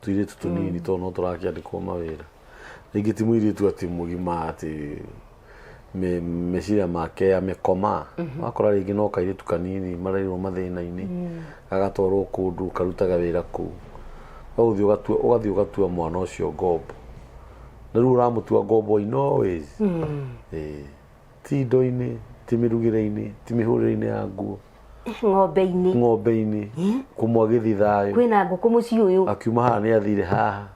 tũirĩtu tũnini tondũ no tũrakĩandĩkwo mawĩra, rĩngĩ ti mũirĩtu atĩ mũgima atĩ meciria make amekoma, wakora rĩngĩ no kairĩtu kanini marairwo mathĩna-inĩ, gagatwarwo kũndũ karutaga wĩra kũu, ũgathiĩ ũgatua mwana ũcio ngombo, na rĩu ũramũtua ngombo in always, ti indo-inĩ, ti mĩrugĩre-inĩ, ti mĩhũrĩre-inĩ ya nguo, ng'ombe-inĩ, kũmwagĩthi thayũ, kwĩna ngũkũ mũciĩ ũyũ, akiuma haha nĩ athire haha,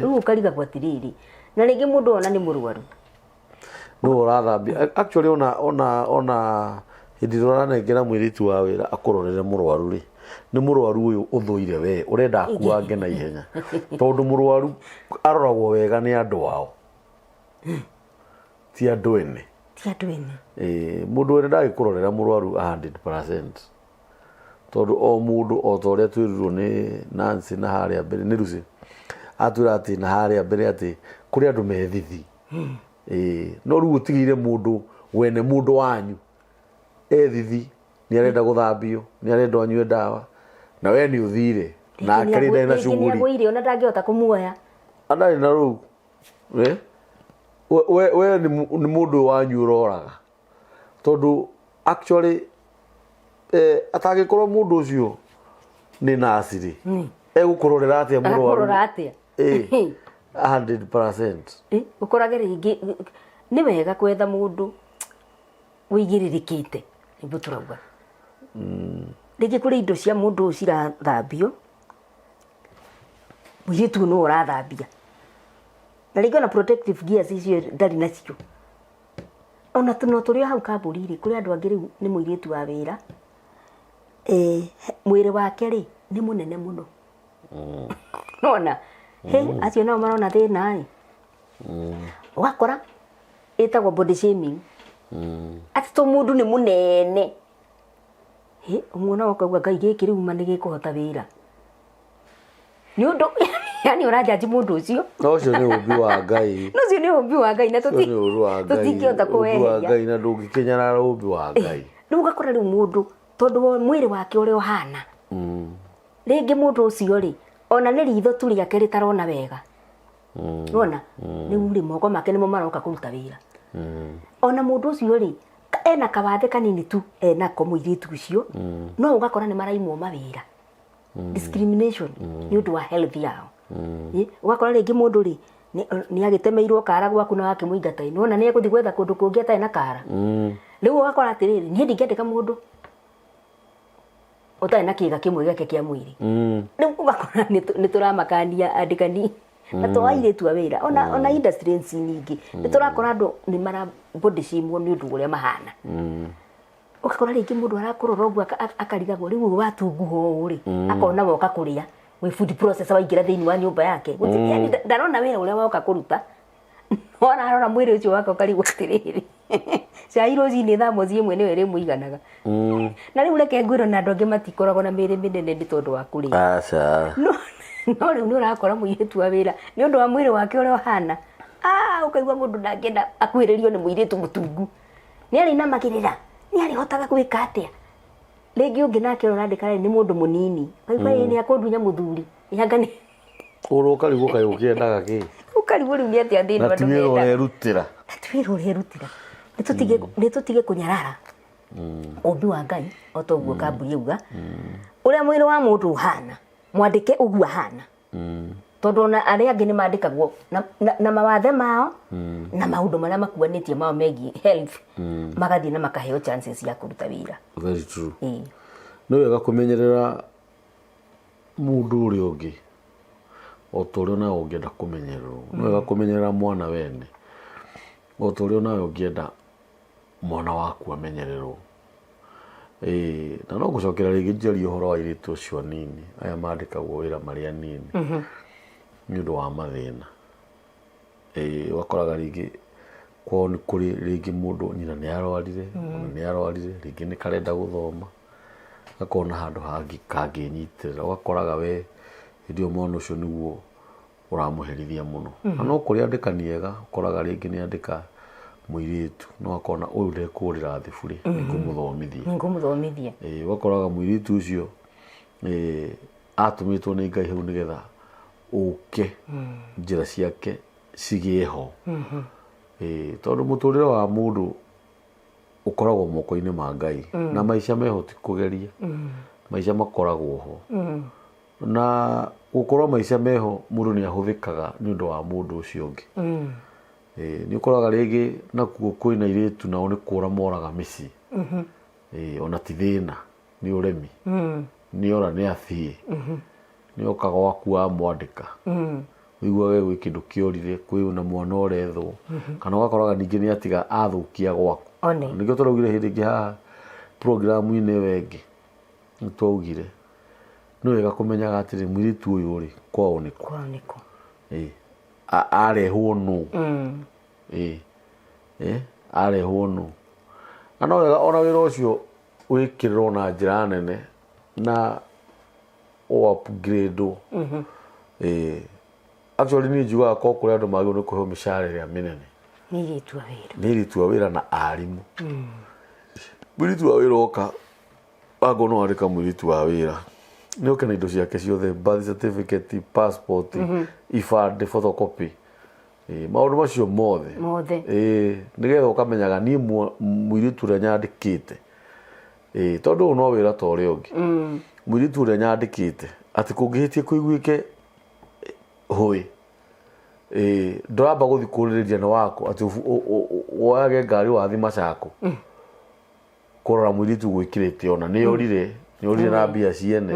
rĩu ũkarigagwo atĩrĩrĩ, na rĩngĩ mũndũ ona nĩ mũrwaru, no ũrathambia. Actually ona hĩndĩ ĩrĩa ũranengera mũirĩtu wa wĩra akũrorere mũrwaru rĩ, nĩ mũrwaru ũyũ ũthũire we, ũrenda akuange na ihenya, tondũ mũrwaru aroragwo wega nĩ andũ ao, ti andũ ene. Mũndũ wene ndagĩkũrorera mũrwaru 100%, tondũ o mũndũ o ta ũrĩa twĩrirwo nĩ Nancy na harĩa mbere, nĩ Lucy atwĩra atĩ na harĩa mbere atĩ kũrĩ andũ methithi, no rĩu ũtigĩire mũndũ wene, mũndũ wanyu ethithi, nĩ arenda gũthambio, nĩ arenda anyue ndawa, na we nĩ ũthire na akarĩ ndarĩ na shughuli, nĩagũire ona ndangĩhota kũmuoya, ndarĩ na rũu, we nĩ mũndũ wanyu ũroraga, tondũ actually atangĩkorwo mũndũ ũcio nĩ nurse rĩ, egũkũrorera atĩa mũrwaru 100%. Ũkorage rĩngĩ nĩ wega kwetha mũndũ wĩigĩrĩrĩkĩte, nĩguo tũrauga, rĩngĩ kũrĩ indo cia mũndũ ũyũ cirathambio, mũirĩtu no ũrathambia, na rĩngĩ ona protective gears icio ndarĩ nacio, ona no tũrĩ hau kambũri-rĩ, kũrĩ andũ angĩ rĩu nĩ mũirĩtu wa wĩra, mwĩrĩ wake rĩ nĩ mũnene mũno, nona acio nao marona thĩna-ĩ, ũgakora ĩtagwo body shaming, atĩ to mũndũ nĩ mũnene, ũmuona ũkauga Ngai gĩkĩ rĩu ma nĩ gĩkũhota wĩra, nĩ ũndũ yani ũranjaji mũndũ ũcio, ũcio nĩ ũmbi wa Ngai, ũcio nĩ ũmbi wa Ngai, na tũtingĩhota kũweheria, Ngai na ndũngĩkinyana ũmbi wa Ngai. Rĩu ũgakora rĩu mũndũ tondũ mwĩrĩ wake ũrĩa ũhana, rĩngĩ mũndũ ũcio rĩ ona nĩ ritho tu rĩake rĩtarona wega, wona rĩu rĩ moko make nĩmo maroka kũruta wĩra, ona mũndũ ũcio rĩ ena kawathe kanini tu enako mũirĩtu ũcio, no ũgakora nĩ maraimwo mawĩra, discrimination nĩ ũndũ wa health yao, ũgakora rĩngĩ mũndũ rĩ nĩ agĩtemeirwo kara gwaku na wakĩmũingata, nona nĩ egũthiĩ gwetha kũndũ kũngĩ atarĩ na kara, rĩu ũgakora atĩrĩrĩ niĩ ndingĩandĩka mũndũ ũtarĩ na kĩga kĩmwe gĩake kĩa mwĩrĩ, rĩu ũgakora nĩ tũramakania andĩkani na tũairĩtu a wĩra, ona industries nyingĩ nĩ tũrakora andũ nĩ mara body shame nĩ ũndũ ũrĩa mahana, ũgakora rĩngĩ mũndũ arakũrora ũguo akarigagwo rĩu watunguho ũrĩ, akona woka kũrĩa wĩ food processor waingĩra thĩinĩ wa nyũmba yake, ndarona wĩra ũrĩa woka kũruta, ona arora mwĩrĩ ũcio wake ũkarigwo atĩrĩrĩ cai rũcinĩ thaa moci ĩmwe nĩwe ĩrĩmũiganaga, na rĩu reke ngwĩrwo na andũ angĩ matikoragwo na mĩĩrĩ mĩnene nĩ tondũ wa kũrĩa, no rĩu nĩ ũrakora mũirĩtu wa wĩra nĩ ũndũ wa mwĩrĩ wake ũrĩa ũhana, ũkaigua mũndũ ndangĩenda akuhĩrĩrio nĩ mũirĩtu mũtungu, nĩ arĩinamagĩrĩra, nĩ arĩhotaga gwĩka atĩa, rĩngĩ ũngĩ nake ũrandĩka nĩ mũndũ mũnini, kaigua nĩ akũndunya mũthuri, yangani ũkarigwo kaĩ ũkĩendaga kĩ, ũkarigwo rĩu nĩ atĩa thĩinĩ wa andũ mendaga, na tuĩrwo ũrerutĩra, nĩ tũtige kũnyarara ũmbi wa Ngai, o ta ũguo kambũri yauga, ũrĩa mwĩrĩ wa mũndũ ũhana mwandĩke ũguo ahana, tondũ ona arĩa angĩ nĩ mandĩkagwo na mawathe mao na maũndũ marĩa makuanĩtie mao megiĩ health, magathiĩ na makaheo chances ya kũruta wĩra. Very true. Nĩ wega kũmenyerera mũndũ ũrĩa ũngĩ o ta ũrĩa nawe ũngĩenda kũmenyererwo, nĩ wega kũmenyerera mwana wene o ta ũrĩa nawe ũngĩenda mwana waku amenyererwo. Na no gũcokera rĩngĩ njarie ũhoro wa airĩtu acio anini aya mandĩkagwo wĩra marĩ anini nĩ ũndũ wa mathĩna, wakoraga rĩngĩ kwao nĩ kũrĩ rĩngĩ mũndũ nyina nĩ arwarire ona nĩ arwarire rĩngĩ nĩ karenda gũthoma gakona handũ hangĩ kangĩnyitĩrĩra ũgakoraga we hĩndĩ ĩyo mwana ũcio nĩguo ũramũherithia mũno na no kũrĩ andĩkani ega ũkoraga rĩngĩ nĩ andĩka mũirĩtu no akona ũyũ ndekũrĩra thiburi nĩngũmũthomithia ũgakoraga mũirĩtu ũcio atũmĩtwo nĩ Ngai hau nĩgetha ũke njĩra ciake cigĩe ho tondũ mũtũrĩre wa mũndũ ũkoragwo moko-inĩ ma Ngai na maica meho ti kũgeria maica makoragwo ho na gũkorwo maica meho mũndũ nĩ ahũthĩkaga nĩ ũndũ wa mũndũ ũcio ũngĩ nĩ ũkoraga rĩngĩ nakuo kwĩna airĩtu nao nĩ kũra moraga mĩciĩ ona ti thĩna nĩ ũremi nĩ ora nĩ athiĩ nĩ okaga gwaku wamwandĩka wĩiguage gwĩ kĩndũ kĩorire kwĩ na mwana ũrethwo kana ũgakoraga ningĩ nĩ atiga athũkia gwaku nĩkĩo tũraugire hĩndĩ ĩngĩ haha programu-inĩ ĩyo ĩngĩ nĩ twaugire nĩ wega kũmenyaga atĩrĩ mũirĩtu ũyũ rĩ kwao nĩkũ arehwo nũ arehwo nũ na no wega ona wĩra ũcio wĩkĩrĩrwo na njĩra nene na upgrade actually niĩ njugaga ko kũrĩ andũ magĩrĩirwo nĩ kũheo mĩcara ĩrĩa mĩnene nĩ airĩtu a wĩra na arimũ mũirĩtu wa wĩra oka wangwo no andĩka mũirĩtu wa wĩra nĩ oke na indo ciake ciothe birth certificate passport ibandĩ photocopy maũndũ macio mothe nĩgetha ũkamenyaga niĩ mũirĩtu ũrĩa nyandĩkĩte tondũ ũyũ no wĩra ta ũrĩa ũngĩ mũirĩtu ũrĩa nyandĩkĩte atĩ kũngĩhĩtie kũiguĩke hũĩ ndũramba gũthiĩ kũrĩrĩria nĩ waku atĩ woyage ngari wathi Macako kũrora mũirĩtu gwĩkĩrĩte ona nĩ orire na mbia ciene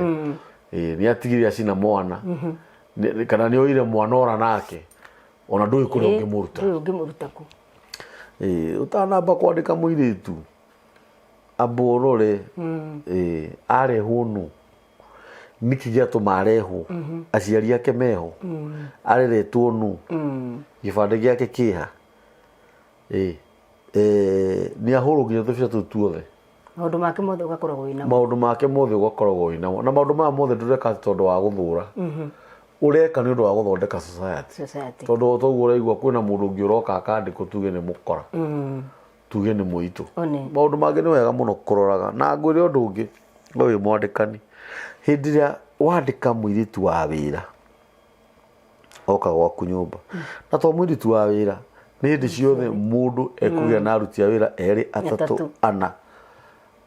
nĩ atigire acina mwana kana nĩ oire mwana ora nake ona ndũĩ kũrĩa ũngĩmũruta kũ ũtanamba kwandĩka mũirĩtu amba ũrore arehwo nũ nĩkĩ gĩatũma arehwo aciari ake meho areretwo nũ gĩbandĩ gĩake kĩha nĩ ahũrwo nginya tũbica tũu tuothe maũndũ make mothe ũgakoragwo wĩnamo na maũndũ maya mothe ndũreka tondũ wa gũthũra ũreka nĩ ũndũ wa gũthondeka society tondũ toguo ũraigua kwĩna mũndũ ũngĩ ũroka akandĩkwo tuge nĩ mũkora tuge nĩ mũitũ maũndũ mangĩ nĩ wega mũno kũroraga na ngwĩre ũndũ ũngĩ no wĩ mwandĩkani hĩndĩ ĩrĩa wandĩka mũirĩtu wa wĩra oka gwaku nyũmba na to mũirĩtu wa wĩra nĩ hĩndĩ ciothe mũndũ ekũgĩa na aruti a wĩra erĩ atatũ ana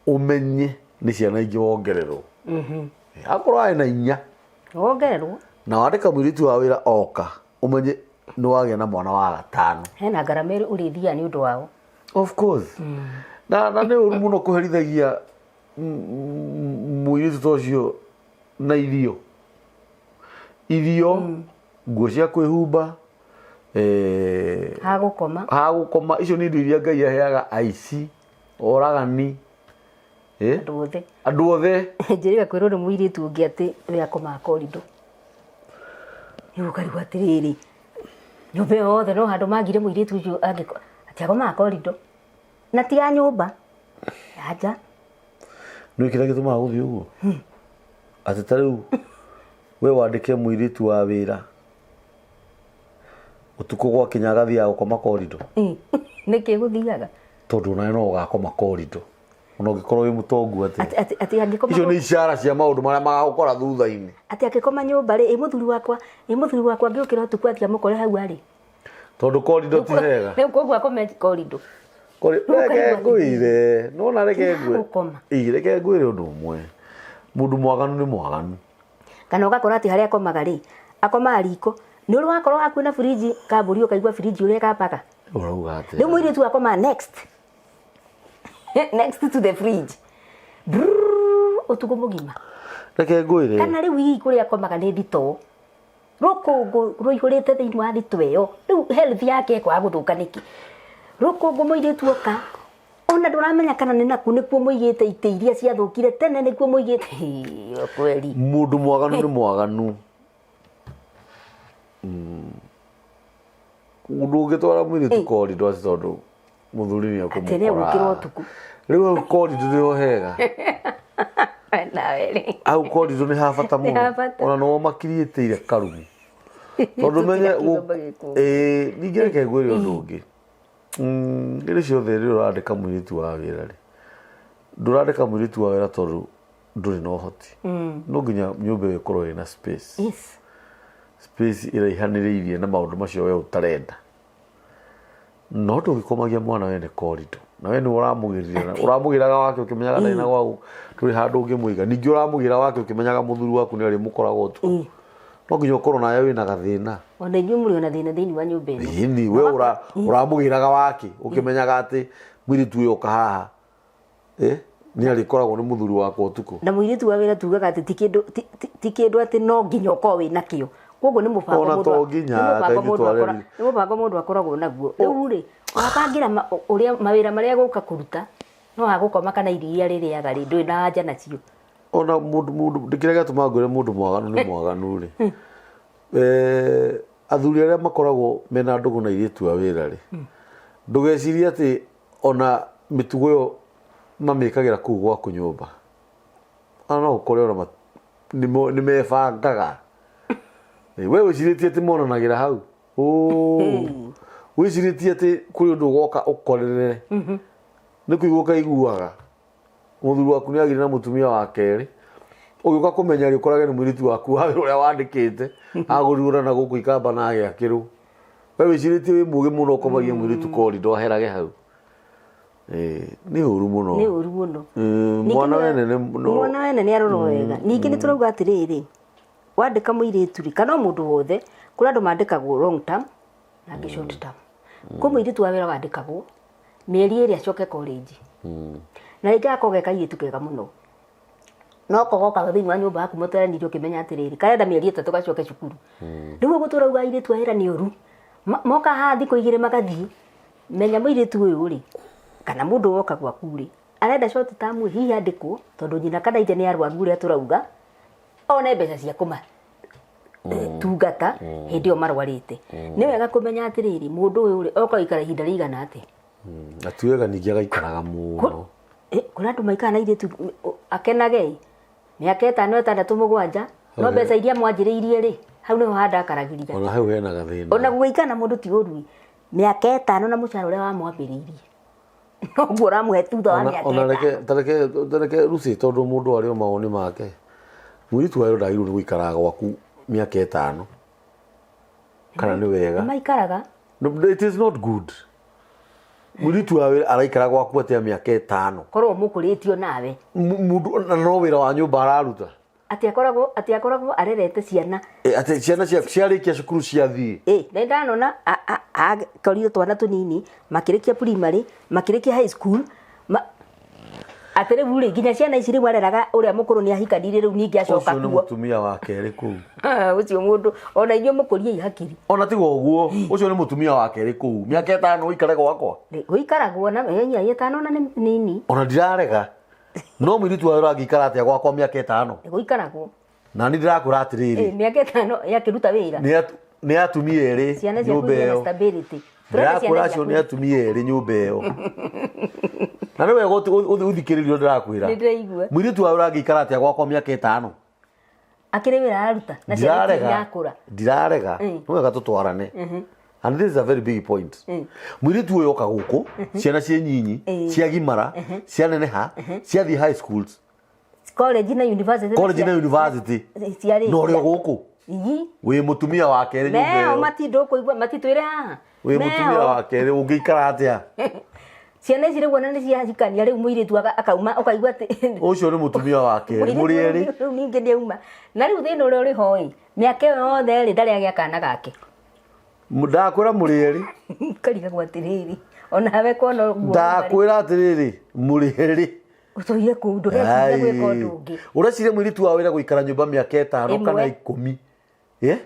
ũmenye nĩ ciana ingĩ wongererwo akorwo arĩ na 4 wongererwo na wandĩka mũirĩtu wa wĩra oka ũmenye nĩ wagĩa na mwana wa 5 hena ngarama ũrĩthia nĩ ũndũ wao of course na nĩ ũru mũno kũherithagia mũirĩtu ta ũcio na irio nguo cia kwĩhumba hagũkoma icio nĩ indo iria Ngai aheaga aici oragani andũ othe njĩrĩga kwĩrwo nĩ mũirĩtu ũngĩ atĩ we akomaga koridũ rĩu ũkarigwo atĩrĩrĩ nyũmba ĩyo yothe no handũ mangire mũirĩtu ũcio atĩ akomaga koridũ na ti ya nyũmba ya nja nĩ kĩrĩa gĩtũmaga gũthiĩ ũguo atĩ ta rĩu we wandĩke mũirĩtu wa wĩra ũtukũ gwakinya agathiaga gũkoma koridũ nĩkĩ gũthiaga tondũ nawe no ũgakoma koridũ ona ũngĩkorwo wĩ mũtongu atĩ icio nĩ icara cia maũndũ marĩa magagũkora thutha-inĩ atĩ angĩkoma nyũmba rĩ mũthuri wakwa ngĩũkĩra ũtukũ atĩ amũkore hau arĩ tondũ koridũ ti hega rĩu koguo akome koridũ reke ngwĩre nona reke ngwĩre ũndũ ũmwe mũndũ mwaganu nĩ mwaganu kana ũgakora atĩ harĩa akomaga rĩ akomaga riko nĩ ũrĩ wakorwo hakuhĩ na fridge kambũri ũkaigua fridge ũrĩa kapaga rĩu mũirĩtu akomaga next to the fridge ũtukũ mũgima reke ngwĩre kana rĩu hihi kũrĩa akomaga nĩ thitoo rũkũngũ rũihũrĩte thĩinĩ wa thitoo ĩyo rĩu health yake ĩkwaga gũthũka nĩkĩ rũkũngũ mũirĩtu oka ona ndũramenya kana nĩ naku nĩkuo mũigĩte itĩ iria ciathũkire tene nĩkuo mũigĩte kweri mũndũ mwaganu nĩ mwaganu ndũngĩtwara mũirĩtu corridor tondũ mũthuri nĩ akũmũkora Atene gũkĩra ũtukũ. rĩu corridor nĩho hega Nawe au corridor nĩ ha bata mũno ona no makiriĩtĩire karumu tondũ menye ningĩ reke ngwĩre ũndũ ũngĩ rĩrĩ ciothe rĩrĩa ũrandĩka mũirĩtu wa wĩra rĩ ndũrandĩka mũirĩtu wa wĩra tondũ ndũrĩ na ũhoti no nginya nyũmba ĩyo ĩkorwo ĩna space space ĩraihanĩrĩirie na maũndũ macio we ũtarenda no ndũgĩkomagia mwana wene corridor na we nĩ ũramũgĩraga wake ũkĩmenyaga ndarĩ na gwaku ndũrĩ handũ ũngĩmũiga ningĩ ũramũgĩra wake ũkĩmenyaga mũthuri waku nĩ arĩmũkoragwo ũtukũ no nginya ũkorwo nawe wĩna gathĩna ona inyuĩ mũrĩ ona thĩna thĩinĩ wa nyũmba ĩno ĩni we ũramũgĩraga wake ũkĩmenyaga atĩ mũirĩtu ũyũ ũka haha nĩ arĩkoragwo nĩ mũthuri wakwa ũtukũ na mũirĩtu wa wĩra tugaga atĩ ti kĩndũ atĩ no nginya ũkorwo wĩna kĩo koguo nĩ mũbango mũndũ akoragwo naguo rĩu rĩ wabangĩra ũrĩa mawĩra marĩa gũka kũruta no agũkoma kana iria rĩrĩaga rĩ ndũrĩ na anja nacio ona mũndũ kĩrĩa gĩatũma ngwĩre mũndũ mwaganu nĩ mwaganu rĩ athuri arĩa makoragwo mena ndũgũ na airĩtu a wĩra rĩ ndũgecirie atĩ ona mĩtugo ĩyo mamĩkagĩra kũu gwaku nyũmba ona no ũkore ona nĩ mebangaga we wĩcirĩtie atĩ monanagĩra hau wĩcirĩtie atĩ kũrĩ ũndũ ũgoka ũkorere nĩ kũigua ũkaiguaga mũthuri waku nĩ agire na mũtumia wa kerĩ ũgĩũka kũmenya rĩ ũkorage nĩ mũirĩtu waku wa wĩra ũrĩa wandĩkĩte agũriũra na gũkũ ikamba na agĩakĩrwo we wĩcirĩtie wĩ mũgĩ mũno ũkomagia mũirĩtu corridor aherage hau nĩ ũru mũno mwana wene nĩ arorwo wega ningĩ nĩ tũrauga atĩrĩrĩ wandĩka mũirĩtu rĩ kana mũndũ wothe kũrĩ andũ mandĩkagwo long term na angĩ short term kwĩ mũirĩtu wa wĩra wandĩkagwo mĩeri ĩrĩ acoke college na rĩngĩ akorwo ge kairĩtu kega mũno no kogoka thĩinĩ wa nyũmba yaku mũtwaranirie ũkĩmenya atĩrĩrĩ karenda mĩeri ĩtatũ gacoke cukuru rĩu ũguo tũrauga airĩtu a wĩra nĩ ũru moka haha thikũ igĩrĩ magathiĩ menya mũirĩtu ũyũ rĩ kana mũndũ woka gwaku rĩ arenda short term hihi andĩkwo tondũ nyina kana ithe nĩ arwaru ũrĩa tũrauga one mbeca cia kũma tungata hĩndĩ ĩyo marwarĩte nĩ wega kũmenya atĩrĩrĩ mũndũ ũyũ rĩ oka ikara ihinda rĩigana atĩa atuĩga ningĩ agaikaraga mũno kũrĩ andũ maikara na airĩtu akenage mĩaka 5 6 7 no mbeca iria mwanjĩrĩirie rĩ hau nĩho handakaragĩria ona hau hena gathĩna ona gũikara na mũndũ ti ũru mĩaka 5 na mũcara ũrĩa wamwambĩrĩirie noguo ũramũhe thutha wa mĩaka ona reke Lucy tondũ mũndũ arĩ o mawoni make mũirĩtu wa wĩra ndagĩrĩirwo nĩ gũikaraga gwaku mĩaka 5 kana nĩ wega maikaraga it is not good mũirĩtu wa wĩra araikara gwaku atĩa mĩaka 5 korwo mũkũrĩtio nawe mũndũ na no wĩra wa nyũmba araruta ati akoragwo arerete ciana atĩ ciana ciarĩkia cukuru ciathiĩ nĩ ndanona akorire twana tũnini makĩrĩkia primary makĩrĩkia high school atĩ rĩu rĩ nginya ciana ici rĩu areraga ũrĩa mũkũrũ nĩ ahikanire rĩu ningĩ acoka kuo ũcio nĩ mũtumia wa kerĩ kũu ũcio mũndũ ona inyuĩ mũkũrie hakiri ona tiga ũguo ũcio nĩ mũtumia wa kerĩ kũu mĩaka 5 ũikare gwakwa gũikaragwo na mĩaka 5 na nini ona ndirarega no mũirĩtu wa wĩra angĩikara atĩa gwakwa mĩaka 5 gũikaragwo na nĩ ndĩrakwĩra atĩrĩrĩ mĩaka 5 yakĩruta wĩra nĩ atumia erĩ nyũmba ĩyo ndĩrakwĩra acio nĩ atumia erĩ nyũmba ĩyo na nĩ wega ũthikĩrĩrio ndĩrakwĩra mũirĩtu wa wĩra angĩikara atĩa gwakwa mĩaka 5 akĩrĩ wĩra araruta na ciana cirakũra ndirarega nĩ wega tũtwarane and this is a very big point mũirĩtu ũyũ oka gũkũ ciana ciĩ nyinyi ciagimara cianeneha ciathiĩ high schools college na university no ũrĩa gũkũ wĩ mũtumia wa kerĩ nyũmba ĩyo matindũkũigua matitwĩre haha wĩ mũtumia wa kerĩ ũngĩikara atĩa ciana ici rĩu ona nĩ ciahikania rĩu mũirĩtu akauma ũkaigua atĩ ũcio nĩ mũtumia wa kerĩ mũrĩ erĩ rĩu ningĩ nĩ auma na rĩu thĩna ũrĩa ũrĩho ĩ mĩaka ĩyo yothe rĩ ndarĩ agĩa kana gake ndakwĩra mũrĩ erĩ karigagwo atĩrĩrĩ onawe kona ũguo ndakwĩra atĩrĩrĩ mũrĩ erĩ ũtũire kũu ndũreciria gwĩka ũndũ ũngĩ ũreciria mũirĩtu wa wĩra gũikara nyũmba mĩaka 5 kana 10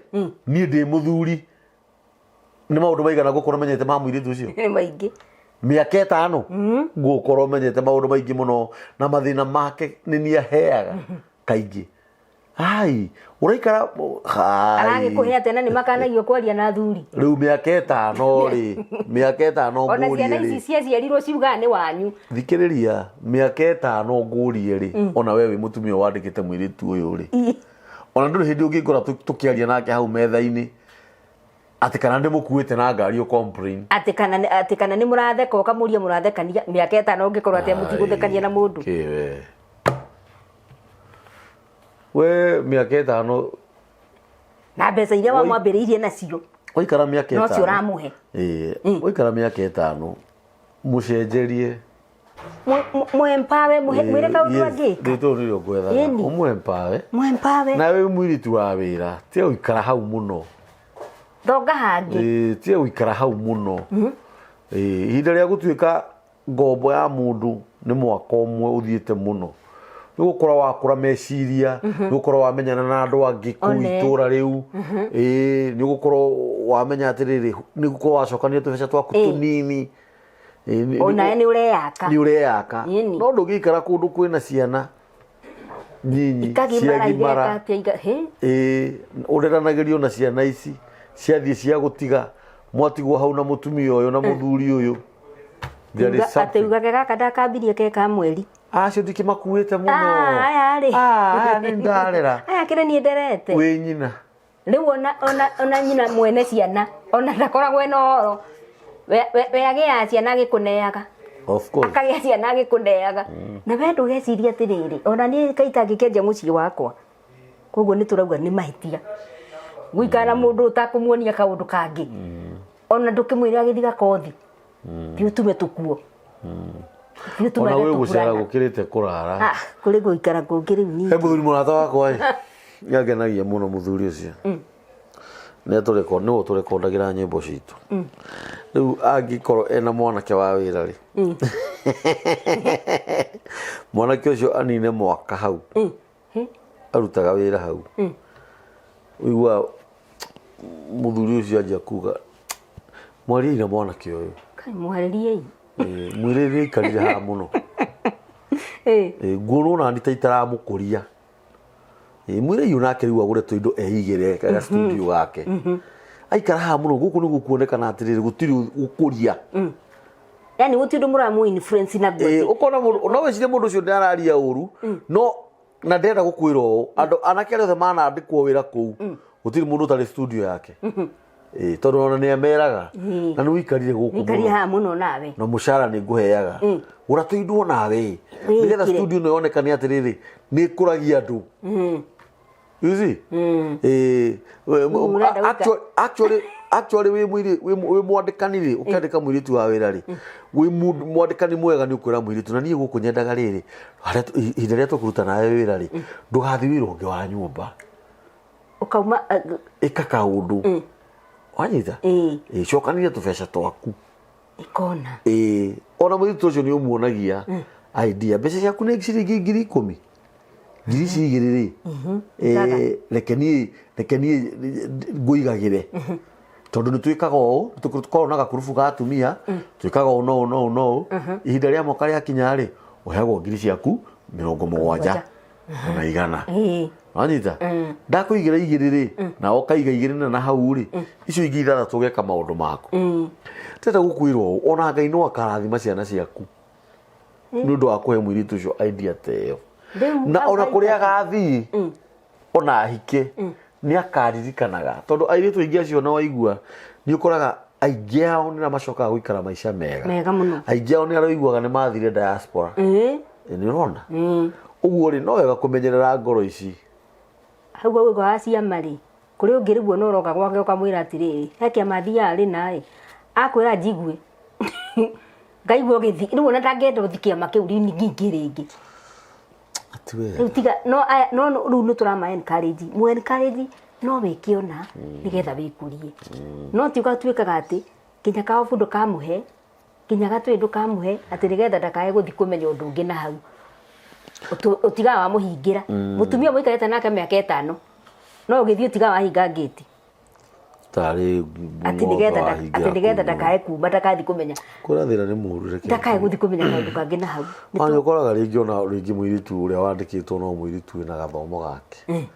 niĩ ndĩ mũthuri nĩ maũndũ maigana ngũkorwo menyete ma mũirĩtu ũcio nĩ maingĩ mĩaka 5 ngũkorwo menyete maũndũ maingĩ mũno na mathĩna make nĩ niĩ aheaga kaingĩ ai uraikara aragikuhe atena ni makanagio kwaria na thuri riu miaka 5 ri miaka 5 ona ngurie ciana ici ciaciarirwo ciuga ni wanyu thikiriria miaka 5 ngurie ri ona wewe mutumia wandikite mwiritu uyu ri ona nduri hindi ungikora tukiaria nake hau metha-ini ati kana ndimukuite na ngari o complain ati kana ni muratheka ukamuria murathekania miaka 5 ungikorwo ati mutiguthekania na mundu kiwe we miaka 5 na mbeca iria wamwambiriirie nacio oikara miaka 5 no cio ramuhe oikara miaka 5 mucenjerie muempawe mwire kaundu angika ndito nirio gwetha umuempawe na we mwiritu wa wira tie uikara hau muno thonga hangi tie uikara hau muno ihinda ria gutuika ngombo ya mundu ni mwaka umwe uthiite muno nigukora wakura meciria nigukora wamenyana na andu angi ku itura riu nigukora wamenya atiriri nigukora wacokania tubeca twaku tunini ona ni ureyaka no ndugikara kundu kwina ciana nyinyi ciagimara ureranagirio na ciana ici ciathie cia gutiga mwatigwo hau na mutumia uyu na muthuri uyu ateuga gaka ndakambirie keka mweri acio ndikimakuite muno aya ni ndarera aya kire ni nderete wi nyina riu ona nyina mwene ciana ona ndakoragwo ena horo we agia ciana gikuneaga of course akagia ciana gikuneaga na we ndugeciria atiriri ona ni kaita ngikenja mucii wakwa koguo ni turauga ni mahitia guikara mundu utakumuonia kaundu kangi ona ndukimwira agithiga kothi ti utume tukuo ona we gucera gukirite kurara kuri guikara kungiri ni muthuri murata wakwa ngenagia muno muthuri ucio ne tureko no turekondagira nyimbo citu riu angikorwo ena mwanake wa wira ri mwanake ucio anine mwaka hau arutaga wira hau uigua muthuri ucio anjia kuga mwari ina mwanake uyu kai mwaririe mwirire ikarire ha muno nguno na ndita itaramukuria mwire yunake riu agure tuindo ehigire kaga studio gake aikara ha muno guku ni gukuonekana atiriri gutiri gukuria yani gutindo muramu influence na gwe ukona mundu no wecire mundu ucio ndararia uru no na ndenda gukwira o andu anake othe mana andikwo wira kuu gutiri mundu tari studio yake tondu ona ni ameraga na ni wikarire guku wikaria ha muno nawe no mushara ni nguheaga uratuindwo nawe nigetha studio no yonekane atiriri ni kuragia andu you see actually we mwandikani ri ukandika mwiritu wa wira ri we mwandikani mwega ni ukwira mwiritu na nie guku nyendaga riri ihinda ria tukuruta nawe wira ri ndugathi wira ungi wa nyumba ukauma ika kaundu wanyita cokanire tubeca twaku ikona ona mwiritu ucio ni umuonagia idea mbeca ciaku ni ciringi 10,000 ngiri cigiriri rekenie nguigagire tondu nitwikaga uu tukorwo na gakurubu ga atumia twikaga no ihinda ria mwaka ria kinya ri uheagwo ngiri ciaku 70 na igana wanyita ndakuigira igiriri na ukaiga igiri na hau ri icio ingi 6 ugeka maundu maku teta gukwirwo ona Ngai no akarathima ciana ciaku nundu wa kuhe mwiritu ucio idea teo na ona kuria gathi ona hike ni akaririkanaga tondu airitu ingi acio na waigua ni ukoraga aingi ao ni macokaga guikara maisha mega muno aingi ao ni araiguaga ni mathire diaspora ni urona uguo ri no wega kumenyerera ngoro ici hau gwa acia mari kuri ungiriguo no roka gwake ukamwira atiriri heke mathia ari nae akwira njigwe ngaigua githi riu ona ndangenda guthikia makiu ringi ringi utiga no riu ni turama encourage mu encourage no wikiona nigetha wikurie no tiuka twikaga ati kinya ka obundo kamuhe kinya gatwindu kamuhe ati nigetha ndakae guthi kumenya undu ungi na hau utiga wa muhingira mutumia muikarete nake miaka 5 no ugithi utiga wa hinga gate tari ati nigetha ndakae kuma ndakathi kumenya kurathira ni muru reke ndakae guthi kumenya kaundu kangi na hau ani ukoraga ringi ona ringi mwiritu uria wandikitwo no mwiritu ina gathomo gake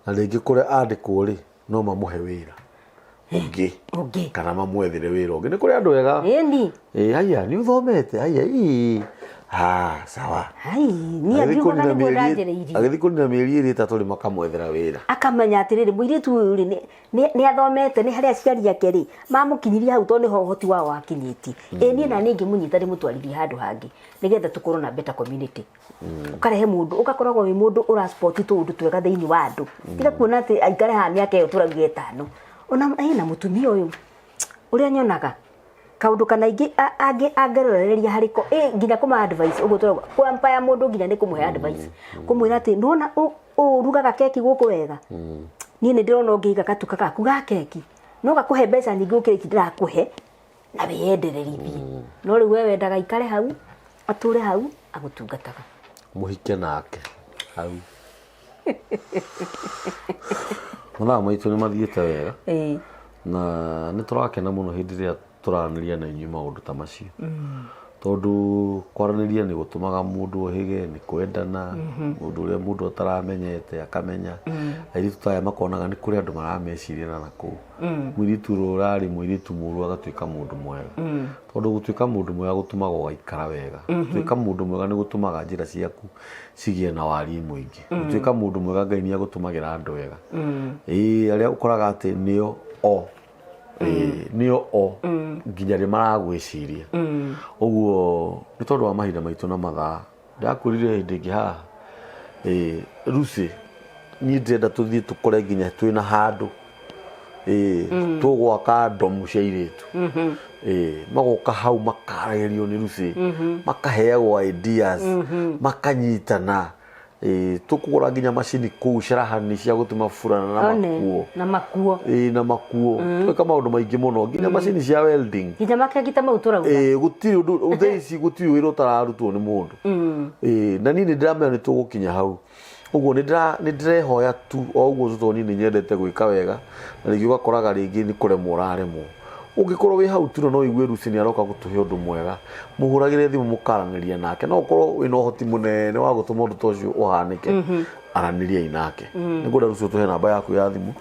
na rĩngĩ kũrĩa andĩkwo rĩ no mamũhe wĩra ũngĩ kana mamwethere wĩra ũngĩ nĩ kũrĩ andũ ega haya nĩ ũthomete haya sawa ni angiuga nĩ mũndanjereirie agĩthiĩ kũnina mĩeri ĩrĩ ĩtatũ rĩ makamwethera wĩra akamenya atĩrĩrĩ mũirĩtu ũyũ rĩ nĩ athomete nĩ harĩa aciari ake rĩ mamũkinyirie hau tondũ nĩho ũhoti wao wakinyĩtie niĩ na niĩ ngĩmũnyita ndĩmũtwarithie handũ hangĩ nĩgetha tũkorwo na better community ũkarehe mũndũ ũgakoragwo wĩ mũndũ ũrasport tũũndũ twega thĩinĩ wa andũ tiga kuona atĩ aikare haha mĩaka ĩyo tũraugire 5 ona na mũtumia ũyũ ũrĩa nyonaga kaundu kana ingi angeroreria hariko nginya kuma advice ugo twa kwamba ya mundu nginya ni kumuhe advice kumwira ati nona rugaga keki guku wega ni ndirona ungiiga katuka gaku ga keki no gakuhe mbeca nyingi ukiriki ndirakuhe na wiyendererithie no riu wewe ndaga ikare hau ature hau agutungataga muhike nake hau mwana maitu ni mathiete wega na ni turakena muno hindi ria turanĩria na inyuĩ maũndũ ta macio tondũ kwaranĩria nĩ gũtũmaga mũndũ ohĩge nĩ kwendana mũndũ ũrĩa mũndũ ataramenyete akamenya airĩtu taya makonaga nĩ kũrĩ andũ marameciriana na kũu mũirĩtu ũrarĩ mũirĩtu mũru agatuĩka mũndũ mwega tondũ gũtuĩka mũndũ mwega gũtũmaga ũgaikara wega gũtuĩka mũndũ mwega nĩ gũtũmaga njĩra ciaku cigĩe na wariĩ mũingĩ gũtuĩka mũndũ mwega Ngai nĩ agũtũmagĩra andũ wega arĩa ũkoraga atĩ nĩo nio nginya rĩ maragwĩciria ũguo nĩ tondũ wa mahinda maitũ na mathaa ndakwĩrire hĩndĩ ĩngĩ haha Lucy niĩ ndĩrenda tũthiĩ tũkore nginya twĩna handũ tũgwaka ndomu cia airĩtu magoka hau makaragĩrio nĩ Lucy makaheagwo ideas makanyitana tukugura nginya macini kuu carahani cia gutuma furana na makuo tweka maundu maingi muno nginya macini cia welding nginya makagita mautura gutiri utheici gutiri wira utararutwo ni mundu na nini ndiramenya ni tugukinya hau uguo ni ndirehoya tu oguo tutoni ni nyendete gwika wega na ringi ugakoraga ringi ni kuremwo uraremwo ungikorwo wi hau tuno no igwe Lucy ni aroka gutuhe undu mwega muhuragire thimu mukaranĩria nake no ukorwo wina uhoti munene wa gutuma undu tocio uhanike araniria inake nĩngwenda Lucy tuhe namba yaku ya thimu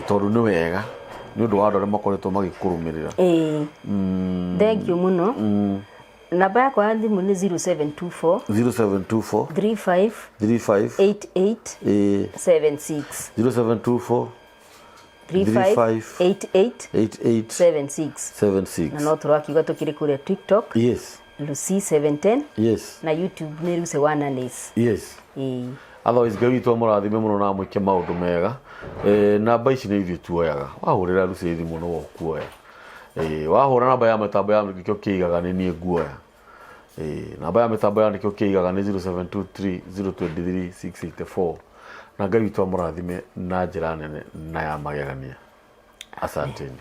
tondu ni wega ni undu wa andu arĩa makoretwo magĩkũrũmĩrĩra thank you muno namba yakwa ya thimu ni 0724 35 8876 0724 358876 na no turakiuga tukiri kuria TikTok Lucy 710 na YouTube ni Lucy Wananes otherwise Ngai witũ mũrathime mũno na mwĩke maũndũ mega namba ici nĩ ithuĩ tuoyaga wahũrĩra Lucy thimũ no kuoya wahũra namba ya mĩtambo ya nĩkĩo kĩigaga nĩ niĩ nguoya namba ya mĩtambo ya nĩkĩo kĩigaga nĩ 0723023684 na Ngai witũ mũrathime na njĩra nene na ya magegania asanteni